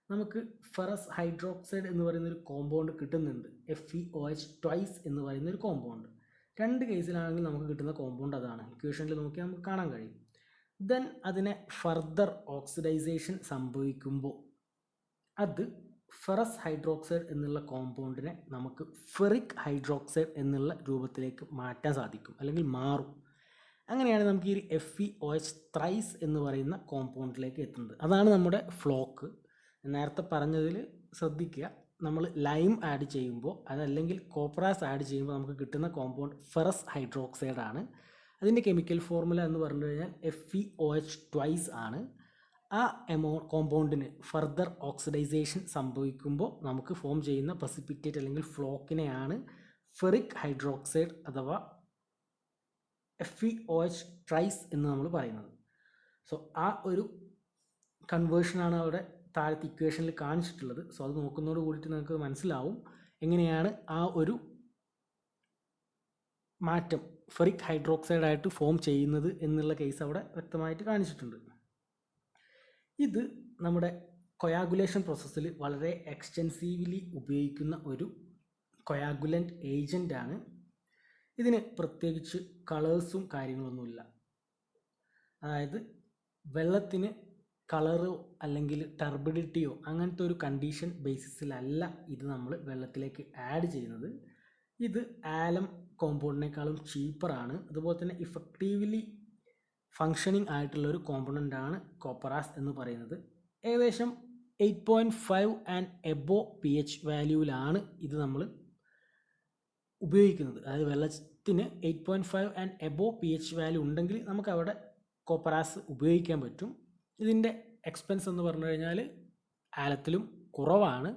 നമുക്ക് ഫെറസ് ഹൈഡ്രോക്സൈഡ് എന്ന് പറയുന്നൊരു കോമ്പൗണ്ട് കിട്ടുന്നുണ്ട്. FeOH ട്വൈസ് എന്ന് പറയുന്നൊരു കോമ്പൗണ്ട്. രണ്ട് കേസിലാണെങ്കിൽ നമുക്ക് കിട്ടുന്ന കോമ്പൗണ്ട് അതാണ്. ഇക്വേഷനിൽ നോക്കിയാൽ നമുക്ക് കാണാൻ കഴിയും. ദെൻ അതിനെ ഫർദർ ഓക്സിഡൈസേഷൻ സംഭവിക്കുമ്പോൾ അത് ഫെറസ് ഹൈഡ്രോക്സൈഡ് എന്നുള്ള കോമ്പൗണ്ടിനെ നമുക്ക് ഫെറിക് ഹൈഡ്രോക്സൈഡ് എന്നുള്ള രൂപത്തിലേക്ക് മാറ്റാൻ സാധിക്കും, അല്ലെങ്കിൽ മാറും. അങ്ങനെയാണ് നമുക്ക് ഈ FeOH ത്രൈസ് എന്ന് പറയുന്ന കോമ്പൗണ്ടിലേക്ക് എത്തുന്നത്. അതാണ് നമ്മുടെ ഫ്ലോക്ക്. നേരത്തെ പറഞ്ഞതിൽ ശ്രദ്ധിക്കുക, നമ്മൾ ലൈം ആഡ് ചെയ്യുമ്പോൾ അതല്ലെങ്കിൽ കോപ്പറാസ് ആഡ് ചെയ്യുമ്പോൾ നമുക്ക് കിട്ടുന്ന കോമ്പൗണ്ട് ഫെറസ് ഹൈഡ്രോക്സൈഡ് ആണ്. അതിൻ്റെ കെമിക്കൽ ഫോർമുല എന്ന് പറഞ്ഞു കഴിഞ്ഞാൽ FeOH ട്വൈസ് ആണ്. ആ കോമ്പൗണ്ടിന് ഫർദർ ഓക്സിഡൈസേഷൻ സംഭവിക്കുമ്പോൾ നമുക്ക് ഫോം ചെയ്യുന്ന പ്രസിപ്പിറ്റേറ്റ് അല്ലെങ്കിൽ ഫ്ലോക്കിനെയാണ് ഫെറിക് ഹൈഡ്രോക്സൈഡ് അഥവാ FeOH ട്രൈസ് എന്ന് നമ്മൾ പറയുന്നത്. സോ ആ ഒരു കൺവേർഷനാണ് അവിടെ താഴത്തെ ഇക്വേഷനിൽ കാണിച്ചിട്ടുള്ളത്. സോ അത് നോക്കുന്നതോട് കൂടിയിട്ട് നിങ്ങൾക്ക് മനസ്സിലാവും എങ്ങനെയാണ് ആ ഒരു മാറ്റം ഫെറിക് ഹൈഡ്രോക്സൈഡ് ആയിട്ട് ഫോം ചെയ്യുന്നത് എന്നുള്ള കേസ് അവിടെ വ്യക്തമായിട്ട് കാണിച്ചിട്ടുണ്ട്. ഇത് നമ്മുടെ കൊയാഗുലേഷൻ പ്രോസസ്സിൽ വളരെ എക്സ്റ്റെൻസീവ്ലി ഉപയോഗിക്കുന്ന ഒരു കൊയാഗുലൻ്റ് ഏജൻ്റാണ്. ഇതിന് പ്രത്യേകിച്ച് കളേഴ്സും കാര്യങ്ങളൊന്നുമില്ല. അതായത് വെള്ളത്തിന് കളറോ അല്ലെങ്കിൽ ടർബിഡിറ്റിയോ അങ്ങനത്തെ ഒരു കണ്ടീഷൻ ബേസിസിലല്ല ഇത് നമ്മൾ വെള്ളത്തിലേക്ക് ആഡ് ചെയ്യുന്നത്. ഇത് ആലം കോമ്പൗണ്ടിനേക്കാളും ചീപ്പറാണ്. അതുപോലെ തന്നെ ഇഫക്റ്റീവ്ലി ഫങ്ഷനിങ് ആയിട്ടുള്ള ഒരു കോമ്പണൻ്റാണ് കോപ്പറാസ് എന്ന് പറയുന്നത്. ഏകദേശം 8.5 ആൻഡ് എബോ pH വാല്യൂവിലാണ് ഇത് നമ്മൾ ഉപയോഗിക്കുന്നത്. അതായത് വെള്ളത്തിന് 8.5 ആൻഡ് എബോ pH വാല്യൂ ഉണ്ടെങ്കിൽ നമുക്ക് അവിടെ കോപ്പറാസ് ഉപയോഗിക്കാൻ പറ്റും. ഇതിൻ്റെ എക്സ്പെൻസ് എന്ന് പറഞ്ഞു കഴിഞ്ഞാൽ ആലത്തിലും കുറവാണ്.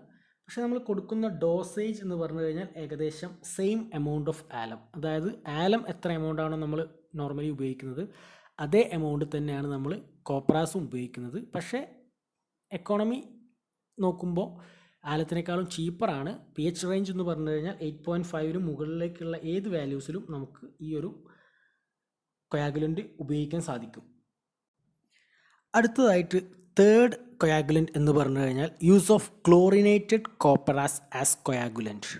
പക്ഷേ നമ്മൾ കൊടുക്കുന്ന ഡോസേജ് എന്ന് പറഞ്ഞു കഴിഞ്ഞാൽ ഏകദേശം സെയിം എമൗണ്ട് ഓഫ് ആലം, അതായത് ആലം എത്ര എമൗണ്ട് ആണോ നമ്മൾ നോർമലി ഉപയോഗിക്കുന്നത് അതേ എമൗണ്ട് തന്നെയാണ് നമ്മൾ കോപ്പറാസും ഉപയോഗിക്കുന്നത്. പക്ഷേ എക്കോണമി നോക്കുമ്പോൾ ആലത്തിനേക്കാളും ചീപ്പറാണ്. pH റേഞ്ച് എന്ന് പറഞ്ഞു കഴിഞ്ഞാൽ 8.5 മുകളിലേക്കുള്ള ഏത് വാല്യൂസിലും നമുക്ക് ഈ ഒരു കൊയാഗുലൻ്റ് ഉപയോഗിക്കാൻ സാധിക്കും. അടുത്തതായിട്ട് തേർഡ് കൊയാഗുലൻ്റ് എന്ന് പറഞ്ഞു കഴിഞ്ഞാൽ use of chlorinated കോപ്പറാസ് as coagulant.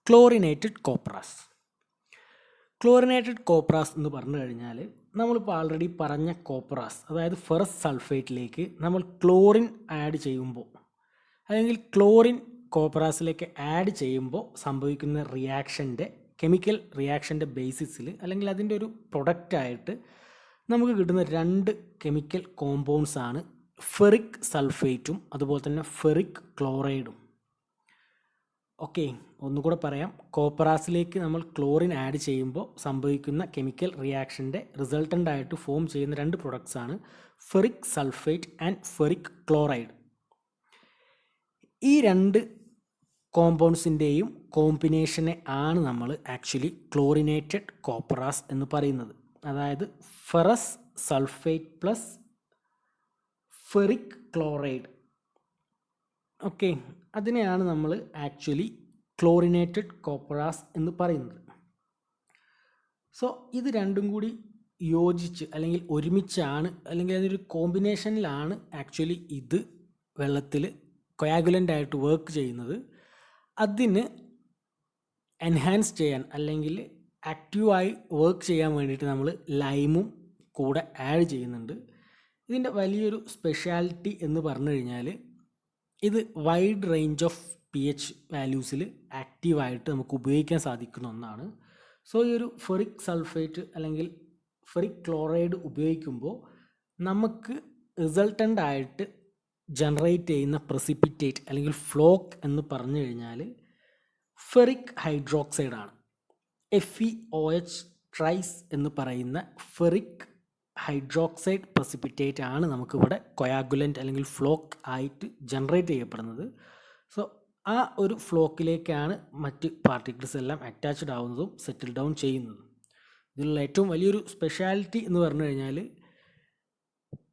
Chlorinated കോപ്പറാസ് എന്ന് പറഞ്ഞു കഴിഞ്ഞാൽ നമ്മളിപ്പോൾ ആൾറെഡി പറഞ്ഞ കോപ്പറാസ്, അതായത് ഫെറസ് സൾഫേറ്റിലേക്ക് നമ്മൾ ക്ലോറിൻ ആഡ് ചെയ്യുമ്പോൾ അല്ലെങ്കിൽ ക്ലോറിൻ കോപ്പറാസിലേക്ക് ആഡ് ചെയ്യുമ്പോൾ സംഭവിക്കുന്ന കെമിക്കൽ റിയാക്ഷൻ്റെ ബേസിസിൽ അല്ലെങ്കിൽ അതിൻ്റെ ഒരു പ്രൊഡക്റ്റായിട്ട് നമുക്ക് കിട്ടുന്ന രണ്ട് കെമിക്കൽ കോമ്പൗണ്ട്സ് ആണ് ഫെറിക് സൾഫേറ്റും അതുപോലെ തന്നെ ഫെറിക് ക്ലോറൈഡും. ഓക്കെ, ഒന്നുകൂടെ പറയാം. കോപ്പറാസിലേക്ക് നമ്മൾ ക്ലോറിൻ ആഡ് ചെയ്യുമ്പോൾ സംഭവിക്കുന്ന കെമിക്കൽ റിയാക്ഷൻ്റെ റിസൾട്ടൻ്റ് ആയിട്ട് ഫോം ചെയ്യുന്ന രണ്ട് പ്രൊഡക്ട്സ് ആണ് ferric sulphate and ferric chloride. ഈ രണ്ട് കോമ്പൗണ്ട്സിൻ്റെയും കോമ്പിനേഷനെ ആണ് നമ്മൾ ആക്ച്വലി ക്ലോറിനേറ്റഡ് കോപ്പറാസ് എന്ന് പറയുന്നത്. അതായത് ferrous sulphate plus ferric chloride. Okay, അതിനെയാണ് നമ്മൾ ആക്ച്വലി ക്ലോറിനേറ്റഡ് കോപ്പറാസ് എന്ന് പറയുന്നത്. സോ ഇത് രണ്ടും കൂടി യോജിച്ച് അല്ലെങ്കിൽ ഒരുമിച്ചാണ് അല്ലെങ്കിൽ അതൊരു കോമ്പിനേഷനിലാണ് ആക്ച്വലി ഇത് വെള്ളത്തിൽ കൊയാഗുലൻ്റ് ആയിട്ട് വർക്ക് ചെയ്യുന്നത്. അതിന് എൻഹാൻസ് ചെയ്യാൻ അല്ലെങ്കിൽ ആക്റ്റീവായി വർക്ക് ചെയ്യാൻ വേണ്ടിയിട്ട് നമ്മൾ ലൈമും കൂടെ ആഡ് ചെയ്യുന്നുണ്ട്. ഇതിൻ്റെ വലിയൊരു സ്പെഷ്യാലിറ്റി എന്ന് പറഞ്ഞു കഴിഞ്ഞാൽ ഇത് വൈഡ് റേഞ്ച് ഓഫ് pH വാല്യൂസിൽ ആക്റ്റീവായിട്ട് നമുക്ക് ഉപയോഗിക്കാൻ സാധിക്കുന്ന ഒന്നാണ്. സോ ഈ ഒരു ഫെറിക് സൾഫേറ്റ് അല്ലെങ്കിൽ ഫെറിക് ക്ലോറൈഡ് ഉപയോഗിക്കുമ്പോൾ നമുക്ക് റിസൾട്ടൻ്റ് ആയിട്ട് ജനറേറ്റ് ചെയ്യുന്ന പ്രസിപ്പിറ്റേറ്റ് അല്ലെങ്കിൽ ഫ്ലോക്ക് എന്ന് പറഞ്ഞു കഴിഞ്ഞാൽ ഫെറിക് ഹൈഡ്രോക്സൈഡാണ്. FeOH ട്രൈസ് എന്ന് പറയുന്ന ഫെറിക് ഹൈഡ്രോക്സൈഡ് പ്രസിപ്പിറ്റേറ്റ് ആണ് നമുക്കിവിടെ കൊയാഗുലൻ്റ് അല്ലെങ്കിൽ ഫ്ലോക്ക് ആയിട്ട് ജനറേറ്റ് ചെയ്യപ്പെടുന്നത്. സോ ആ ഒരു ഫ്ലോക്കിലേക്കാണ് മറ്റ് പാർട്ടിക്കിൾസ് എല്ലാം അറ്റാച്ച്ഡ് ആവുന്നതും സെറ്റിൽ ഡൗൺ ചെയ്യുന്നതും. ഇതിലുള്ള ഏറ്റവും വലിയൊരു സ്പെഷ്യാലിറ്റി എന്ന് പറഞ്ഞു കഴിഞ്ഞാൽ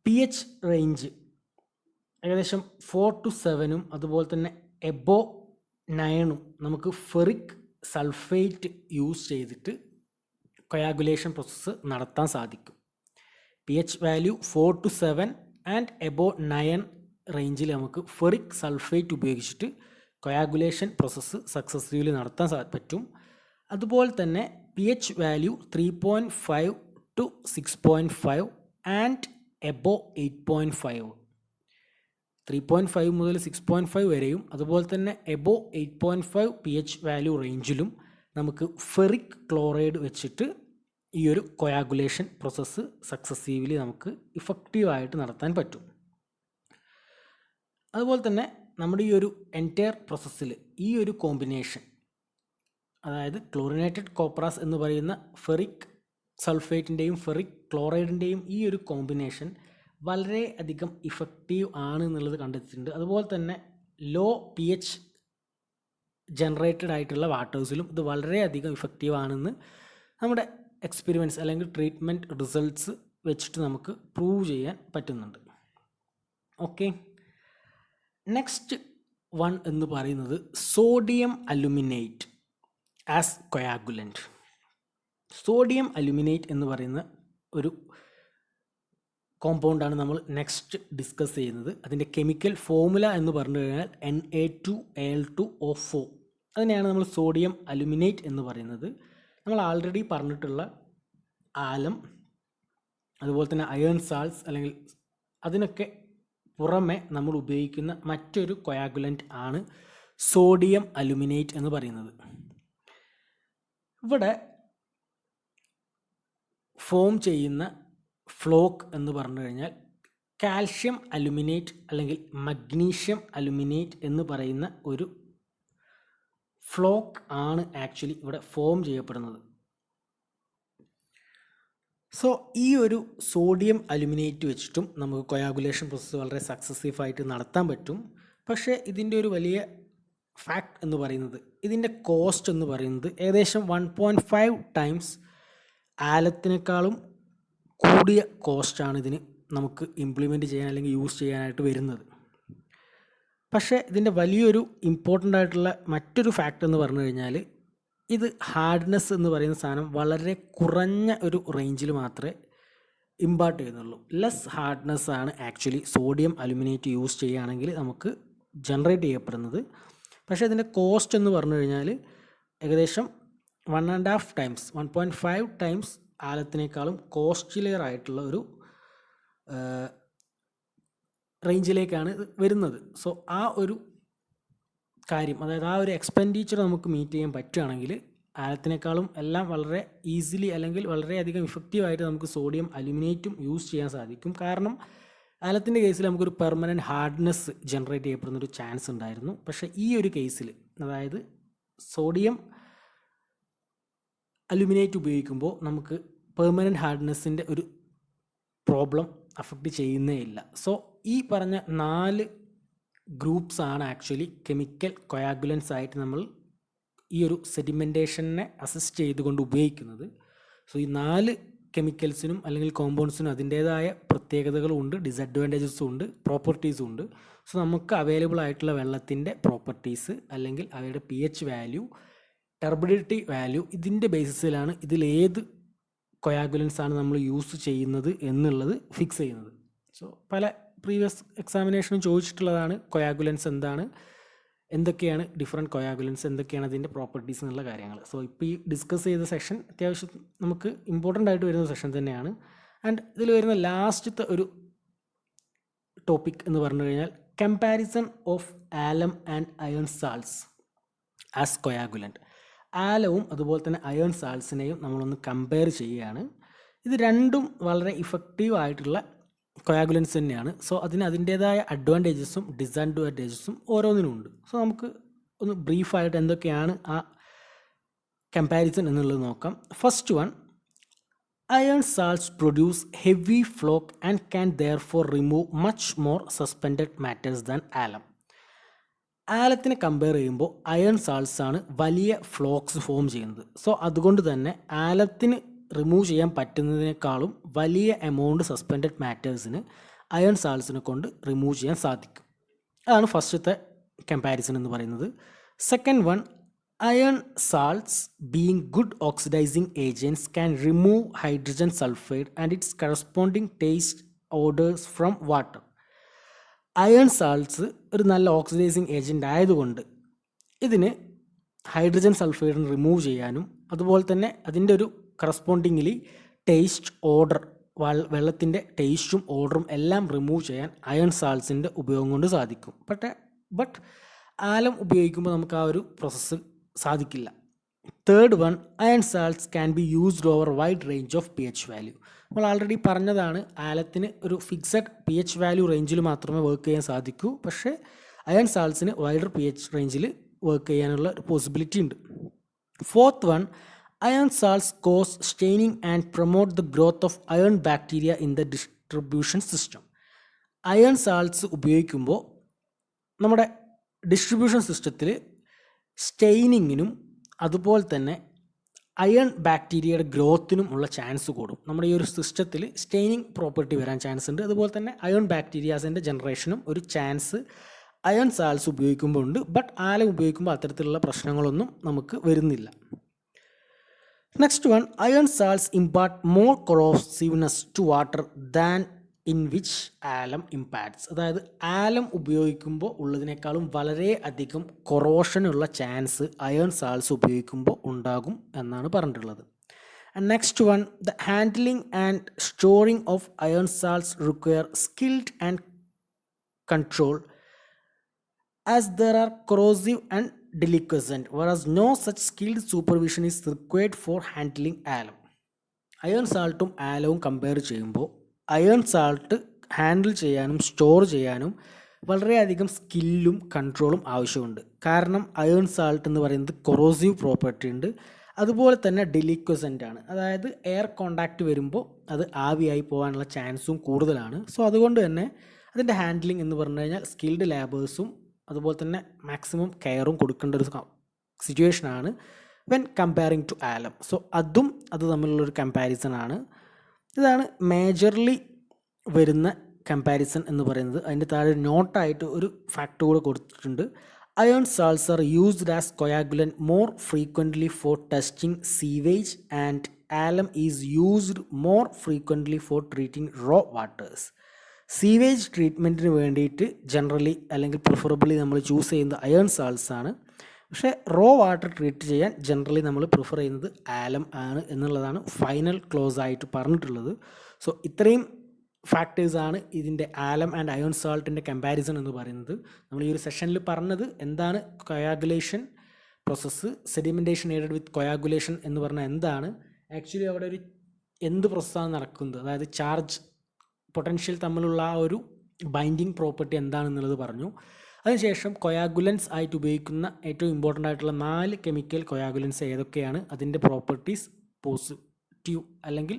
pH റേഞ്ച് ഏകദേശം 4 to 7 അതുപോലെ തന്നെ എബോ 9 നമുക്ക് ഫെറിക് സൾഫേറ്റ് യൂസ് ചെയ്തിട്ട് കൊയാഗുലേഷൻ പ്രോസസ്സ് നടത്താൻ സാധിക്കും. pH value 4 to 7 and above 9 റേഞ്ചിൽ നമുക്ക് ഫെറിക് സൾഫേറ്റ് ഉപയോഗിച്ചിട്ട് കൊയാഗുലേഷൻ പ്രോസസ്സ് സക്സസ്ഫുള്ളി നടത്താൻ പറ്റും. അതുപോലെ തന്നെ pH value 3.5 to 6.5 and above 8.5, 3.5 മുതൽ 6.5 വരെയും അതുപോലെ തന്നെ എബോ 8.5 pH വാല്യൂ റേഞ്ചിലും നമുക്ക് ഫെറിക് ക്ലോറൈഡ് വെച്ചിട്ട് ഈ ഒരു കൊയാഗുലേഷൻ പ്രോസസ്സ് സക്സസീവ്ലി നമുക്ക് ഇഫക്റ്റീവായിട്ട് നടത്താൻ പറ്റും. അതുപോലെ തന്നെ നമ്മുടെ ഈ ഒരു എൻറ്റയർ പ്രോസസ്സിൽ ഈ ഒരു കോമ്പിനേഷൻ, അതായത് ക്ലോറിനേറ്റഡ് കോപ്പറാസ് എന്ന് പറയുന്ന ഫെറിക് സൾഫേറ്റിൻ്റെയും ഫെറിക് ക്ലോറൈഡിൻ്റെയും ഈ ഒരു കോമ്പിനേഷൻ വളരെ അധികം ഇഫക്റ്റീവ് ആണ് എന്നുള്ളത് കണ്ടെത്തിയിട്ടുണ്ട്. അതുപോലെ തന്നെ ലോ pH ജനറേറ്റഡ് ആയിട്ടുള്ള വാട്ടേഴ്സിലും ഇത് വളരെയധികം ഇഫക്റ്റീവ് ആണെന്ന് നമ്മുടെ എക്സ്പെരിമെൻറ്റ്സ് അല്ലെങ്കിൽ ട്രീറ്റ്മെൻറ്റ് റിസൾട്ട്സ് വെച്ചിട്ട് നമുക്ക് പ്രൂവ് ചെയ്യാൻ പറ്റുന്നുണ്ട്. ഓക്കെ, നെക്സ്റ്റ് വൺ എന്ന് പറയുന്നത് sodium aluminate as coagulant. Sodium aluminate എന്ന് പറയുന്ന ഒരു കോമ്പൗണ്ടാണ് നമ്മൾ നെക്സ്റ്റ് ഡിസ്കസ് ചെയ്യുന്നത്. അതിൻ്റെ കെമിക്കൽ ഫോർമുല എന്ന് പറഞ്ഞു കഴിഞ്ഞാൽ Na2Al2O4. അതിനെയാണ് നമ്മൾ സോഡിയം അലുമിനേറ്റ് എന്ന് പറയുന്നത്. നമ്മൾ ആൾറെഡി പറഞ്ഞിട്ടുള്ള ആലം അതുപോലെ തന്നെ അയേൺ സാൾട്ട്സ് അല്ലെങ്കിൽ അതിനൊക്കെ പുറമെ നമ്മൾ ഉപയോഗിക്കുന്ന മറ്റൊരു കൊയാഗുലൻ്റ് ആണ് സോഡിയം അലുമിനേറ്റ് എന്ന് പറയുന്നത്. ഇവിടെ ഫോം ചെയ്യുന്ന ഫ്ലോക്ക് എന്ന് പറഞ്ഞു കഴിഞ്ഞാൽ കാൽഷ്യം അലുമിനേറ്റ് അല്ലെങ്കിൽ മഗ്നീഷ്യം അലുമിനേറ്റ് എന്ന് പറയുന്ന ഒരു ഫ്ലോക്ക് ആണ് ആക്ച്വലി ഇവിടെ ഫോം ചെയ്യപ്പെടുന്നത്. സോ ഈ ഒരു സോഡിയം അലുമിനേറ്റ് വെച്ചിട്ടും നമുക്ക് കൊയാഗുലേഷൻ പ്രോസസ്സ് വളരെ സക്സസീവായിട്ട് നടത്താൻ പറ്റും. പക്ഷേ ഇതിൻ്റെ ഒരു വലിയ ഫാക്ട് എന്ന് പറയുന്നത് ഇതിൻ്റെ കോസ്റ്റ് എന്ന് പറയുന്നത് ഏകദേശം 1.5 ടൈംസ് ആലത്തിനേക്കാളും കൂടിയ കോസ്റ്റാണ് ഇതിന് നമുക്ക് ഇംപ്ലിമെൻറ്റ് ചെയ്യാൻ അല്ലെങ്കിൽ യൂസ് ചെയ്യാനായിട്ട് വരുന്നത്. പക്ഷേ ഇതിൻ്റെ വലിയൊരു ഇമ്പോർട്ടൻ്റ് ആയിട്ടുള്ള മറ്റൊരു ഫാക്ട് എന്ന് പറഞ്ഞു കഴിഞ്ഞാൽ ഇത് ഹാർഡ്നെസ് എന്ന് പറയുന്ന സാധനം വളരെ കുറഞ്ഞ ഒരു റേഞ്ചിൽ മാത്രമേ ഇമ്പാർട്ട് ചെയ്യുന്നുള്ളൂ. ലെസ് ഹാർഡ്നെസ് ആണ് ആക്ച്വലി സോഡിയം അലുമിനേറ്റ് യൂസ് ചെയ്യുകയാണെങ്കിൽ നമുക്ക് ജനറേറ്റ് ചെയ്യപ്പെടുന്നത്. പക്ഷേ ഇതിൻ്റെ കോസ്റ്റ് എന്ന് പറഞ്ഞു കഴിഞ്ഞാൽ ഏകദേശം 1.5 ടൈംസ് 1.5 ടൈംസ് ആലത്തിനേക്കാളും കോസ്റ്റ്ലിയർ ആയിട്ടുള്ള ഒരു റേഞ്ചിലേക്കാണ് വരുന്നത്. സോ ആ ഒരു കാര്യം, അതായത് ആ ഒരു എക്സ്പെൻഡിച്ചർ നമുക്ക് മീറ്റ് ചെയ്യാൻ പറ്റുകയാണെങ്കിൽ ആലത്തിനേക്കാളും എല്ലാം വളരെ ഈസിലി അല്ലെങ്കിൽ വളരെയധികം ഇഫക്റ്റീവായിട്ട് നമുക്ക് സോഡിയം അലുമിനേറ്റും യൂസ് ചെയ്യാൻ സാധിക്കും. കാരണം ആലത്തിൻ്റെ കേസിൽ നമുക്കൊരു പെർമനൻറ്റ് ഹാർഡ്നെസ് ജനറേറ്റ് ചെയ്യപ്പെടുന്നൊരു ചാൻസ് ഉണ്ടായിരുന്നു. പക്ഷേ ഈ ഒരു കേസിൽ അതായത് സോഡിയം അലുമിനേറ്റ് ഉപയോഗിക്കുമ്പോൾ നമുക്ക് പെർമനൻറ്റ് ഹാർഡ്നെസ്സിൻ്റെ ഒരു പ്രോബ്ലം അഫക്റ്റ് ചെയ്യുന്നേ ഇല്ല. സോ ഈ പറഞ്ഞ 4 ഗ്രൂപ്പ്സ് ആണ് ആക്ച്വലി കെമിക്കൽ കൊയാഗുലൻസ് ആയിട്ട് നമ്മൾ ഈ ഒരു സെഡിമെൻറ്റേഷനെ അസിസ്റ്റ് ചെയ്തുകൊണ്ട് ഉപയോഗിക്കുന്നത്. സോ ഈ 4 കെമിക്കൽസിനും അല്ലെങ്കിൽ കോമ്പൗണ്ട്സിനും അതിൻ്റേതായ പ്രത്യേകതകളും ഉണ്ട്, ഡിസഡ്വാൻറ്റേജസും ഉണ്ട്, പ്രോപ്പർട്ടീസും ഉണ്ട്. സോ നമുക്ക് അവൈലബിൾ ആയിട്ടുള്ള വെള്ളത്തിൻ്റെ പ്രോപ്പർട്ടീസ് അല്ലെങ്കിൽ അവയുടെ pH വാല്യൂ, ടർബിഡിറ്റി വാല്യൂ, ഇതിൻ്റെ ബേസിസിലാണ് ഇതിലേത് കൊയാഗുലൻസ് ആണ് നമ്മൾ യൂസ് ചെയ്യുന്നത് എന്നുള്ളത് ഫിക്സ് ചെയ്യുന്നത്. സോ പല പ്രീവിയസ് എക്സാമിനേഷനും ചോദിച്ചിട്ടുള്ളതാണ് കൊയാഗുലൻസ് എന്താണ്, എന്തൊക്കെയാണ് ഡിഫറെൻറ്റ് കൊയാഗുലൻസ്, എന്തൊക്കെയാണ് അതിൻ്റെ പ്രോപ്പർട്ടീസ് എന്നുള്ള കാര്യങ്ങൾ. സോ ഇപ്പോൾ ഈ ഡിസ്കസ് ചെയ്ത സെഷൻ അത്യാവശ്യം നമുക്ക് ഇമ്പോർട്ടൻ്റ് ആയിട്ട് വരുന്ന സെഷൻ തന്നെയാണ്. ആൻഡ് ഇതിൽ വരുന്ന ലാസ്റ്റത്തെ ഒരു ടോപ്പിക് എന്ന് പറഞ്ഞു കഴിഞ്ഞാൽ comparison of alum and iron salts as coagulant. ആലവും അതുപോലെ തന്നെ അയൺ സാൾട്ട്സിനെയും നമ്മളൊന്ന് കമ്പയർ ചെയ്യുകയാണ്. ഇത് രണ്ടും വളരെ ഇഫക്റ്റീവ് ആയിട്ടുള്ള കൊയാഗുലൻസ് തന്നെയാണ്. സോ അതിൻ്റേതായ അഡ്വാൻറ്റേജസും ഡിസഡ്വാൻറ്റേജസും ഓരോന്നിനും ഉണ്ട്. സോ നമുക്ക് ഒന്ന് ബ്രീഫായിട്ട് എന്തൊക്കെയാണ് ആ കമ്പാരിസൺ എന്നുള്ളത് നോക്കാം. First one, iron salts produce heavy floc and can therefore remove much more suspended matters than alum. ആലത്തിനെ കമ്പയർ ചെയ്യുമ്പോൾ അയൺ സാൾട്ട്സ് ആണ് വലിയ ഫ്ലോക്സ് ഫോം ചെയ്യുന്നത്. സോ അതുകൊണ്ട് തന്നെ ആലത്തിന് റിമൂവ് ചെയ്യാൻ പറ്റുന്നതിനേക്കാളും വലിയ എമൗണ്ട് സസ്പെൻഡഡ് മാറ്റേഴ്സിന് അയൺ സാൾട്ട്സിനെ കൊണ്ട് റിമൂവ് ചെയ്യാൻ സാധിക്കും. അതാണ് ഫസ്റ്റത്തെ കമ്പാരിസൺ എന്ന് പറയുന്നത്. Second one, iron salts being good oxidising agents can remove hydrogen sulphide and it's corresponding taste orders from water. Iron salts ഒരു നല്ല ഓക്സിഡൈസിങ് ഏജൻറ്റ് ആയതുകൊണ്ട് ഇതിന് ഹൈഡ്രജൻ സൾഫൈഡിന് റിമൂവ് ചെയ്യാനും അതുപോലെ തന്നെ അതിൻ്റെ ഒരു കറസ്പോണ്ടിങ്ങിലി ടേസ്റ്റ് ഓർഡർ, വെള്ളത്തിൻ്റെ ടേസ്റ്റും ഓർഡറും എല്ലാം റിമൂവ് ചെയ്യാൻ അയൺ സാൾട്ട്സിൻ്റെ ഉപയോഗം കൊണ്ട് സാധിക്കും. ബട്ട് ആലം ഉപയോഗിക്കുമ്പോൾ നമുക്ക് ആ ഒരു പ്രോസസ്സ് സാധിക്കില്ല. Third one, iron salts can be used over wide range of pH value. നമ്മൾ ആൾറെഡി പറഞ്ഞതാണ്, ആലത്തിന് ഒരു ഫിക്സഡ് pH വാല്യൂ റേഞ്ചിൽ മാത്രമേ വർക്ക് ചെയ്യാൻ സാധിക്കൂ. പക്ഷേ അയൺ സാൾട്ട്സിന് വൈഡർ pH റേഞ്ചിൽ വർക്ക് ചെയ്യാനുള്ള ഒരു പോസിബിലിറ്റി ഉണ്ട്. Fourth one, iron salts cause staining and promote the growth of iron bacteria in the distribution system. Iron salts ഉപയോഗിക്കുമ്പോൾ നമ്മുടെ ഡിസ്ട്രിബ്യൂഷൻ സിസ്റ്റത്തിൽ സ്റ്റെയിനിങ്ങിനും അതുപോലെ തന്നെ അയൺ ബാക്ടീരിയയുടെ ഗ്രോത്തിനും ഉള്ള ചാൻസ് കൂടും. നമ്മുടെ ഈ ഒരു സിസ്റ്റത്തിൽ സ്റ്റെയിനിങ് പ്രോപ്പർട്ടി വരാൻ ചാൻസ് ഉണ്ട്. അതുപോലെ തന്നെ അയൺ ബാക്ടീരിയാസിൻ്റെ ജനറേഷനും ഒരു ചാൻസ് അയൺ സാൾട്ട്സ് ഉപയോഗിക്കുമ്പോൾ ഉണ്ട്. ബട്ട് ആലം ഉപയോഗിക്കുമ്പോൾ അത്തരത്തിലുള്ള പ്രശ്നങ്ങളൊന്നും നമുക്ക് വരുന്നില്ല. Next one, iron salts impart more corrosiveness to water than in which alum impacts. അതായത് ആലം ഉപയോഗിക്കുമ്പോൾ ഉള്ളതിനേക്കാളും വളരെ അധികം കൊറോഷനുള്ള ചാൻസ് അയൺ സാൾട്ട്സ് ഉപയോഗിക്കുമ്പോൾ ഉണ്ടാകും എന്നാണ് പറഞ്ഞിട്ടുള്ളത്. And next one, the handling and storing of iron salts require skilled and control as there are corrosive and delicquescent, whereas no such skilled supervision is required for handling alum. Iron സാൾട്ടും ആലവും compare ചെയ്യുമ്പോൾ iron salt handle ചെയ്യാനും store ചെയ്യാനും വളരെയധികം സ്കില്ലും കൺട്രോളും ആവശ്യമുണ്ട്. കാരണം iron salt എന്ന് പറയുന്നത് corrosive property ഉണ്ട്, അതുപോലെ തന്നെ ഡെലിക്വസൻ്റ് ആണ്. അതായത് എയർ കോണ്ടാക്റ്റ് വരുമ്പോൾ അത് ആവിയായി പോകാനുള്ള ചാൻസും കൂടുതലാണ്. സോ അതുകൊണ്ട് തന്നെ അതിൻ്റെ ഹാൻഡ്ലിംഗ് എന്ന് പറഞ്ഞു കഴിഞ്ഞാൽ സ്കിൽഡ് ലേബേഴ്സും അതുപോലെ തന്നെ മാക്സിമം കെയറും കൊടുക്കേണ്ട ഒരു സിറ്റുവേഷനാണ് when comparing to alum. So അത് തമ്മിലുള്ളൊരു കമ്പാരിസൺ ആണ്. ഇതാണ് മേജർലി വരുന്ന കമ്പാരിസൺ എന്ന് പറയുന്നത്. അതിൻ്റെ താഴെ നോട്ടായിട്ട് ഒരു ഫാക്ട് കൂടെ കൊടുത്തിട്ടുണ്ട്. Iron salts are used as coagulant more frequently for testing sewage and alum is used more frequently for treating raw waters. Sewage ട്രീറ്റ്മെൻറ്റിന് വേണ്ടിയിട്ട് ജനറലി അല്ലെങ്കിൽ പ്രിഫറബിളി നമ്മൾ ചൂസ് ചെയ്യുന്നത് അയൺ സാൾട്ട്സ് ആണ്. പക്ഷേ റോ വാട്ടർ ട്രീറ്റ് ചെയ്യാൻ ജനറലി നമ്മൾ prefer ചെയ്യുന്നത് ആലം ആണ് എന്നുള്ളതാണ് ഫൈനൽ ക്ലോസ് ആയിട്ട് പറഞ്ഞിട്ടുള്ളത്. സോ ഇത്രയും ഫാക്ടേഴ്സാണ് ഇതിൻ്റെ ആലം ആൻഡ് അയൺ സാൾട്ടിൻ്റെ കമ്പാരിസൺ എന്ന് പറയുന്നത്. നമ്മൾ ഈ ഒരു സെഷനിൽ പറഞ്ഞത് എന്താണ് കൊയാഗുലേഷൻ പ്രോസസ്സ്, സെഡിമെൻറ്റേഷൻ എയ്ഡഡ് വിത്ത് കൊയാഗുലേഷൻ എന്ന് പറഞ്ഞാൽ എന്താണ്, ആക്ച്വലി അവിടെ ഒരു എന്ത് പ്രോസസ്സാണ് നടക്കുന്നത്, അതായത് ചാർജ് പൊട്ടൻഷ്യൽ തമ്മിലുള്ള ആ ഒരു ബൈൻഡിങ് പ്രോപ്പർട്ടി എന്താണെന്നുള്ളത് പറഞ്ഞു. അതിനുശേഷം കൊയാഗുലൻസ് ആയിട്ട് ഉപയോഗിക്കുന്ന ഏറ്റവും ഇമ്പോർട്ടൻ്റ് ആയിട്ടുള്ള 4 കെമിക്കൽ കൊയാഗുലൻസ് ഏതൊക്കെയാണ്, അതിൻ്റെ പ്രോപ്പർട്ടീസ്, പോസിറ്റീവ് അല്ലെങ്കിൽ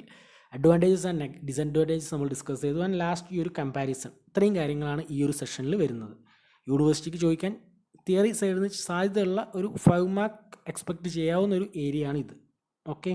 അഡ്വാൻറ്റേജസ് ആൻഡ് ഡിസഡ്വാൻറ്റേജസ് നമ്മൾ ഡിസ്കസ് ചെയ്തു. ആൻഡ് ലാസ്റ്റ് ഈ ഒരു കമ്പാരിസൺ. ഇത്രയും കാര്യങ്ങളാണ് ഈ ഒരു സെഷനിൽ വരുന്നത്. യൂണിവേഴ്സിറ്റിക്ക് ചോദിക്കാൻ തിയറി സൈഡിൽ നിന്ന് സാധ്യതയുള്ള ഒരു 5 മാർക്ക് എക്സ്പെക്റ്റ് ചെയ്യാവുന്ന ഒരു ഏരിയ ആണ് ഇത്. ഓക്കെ.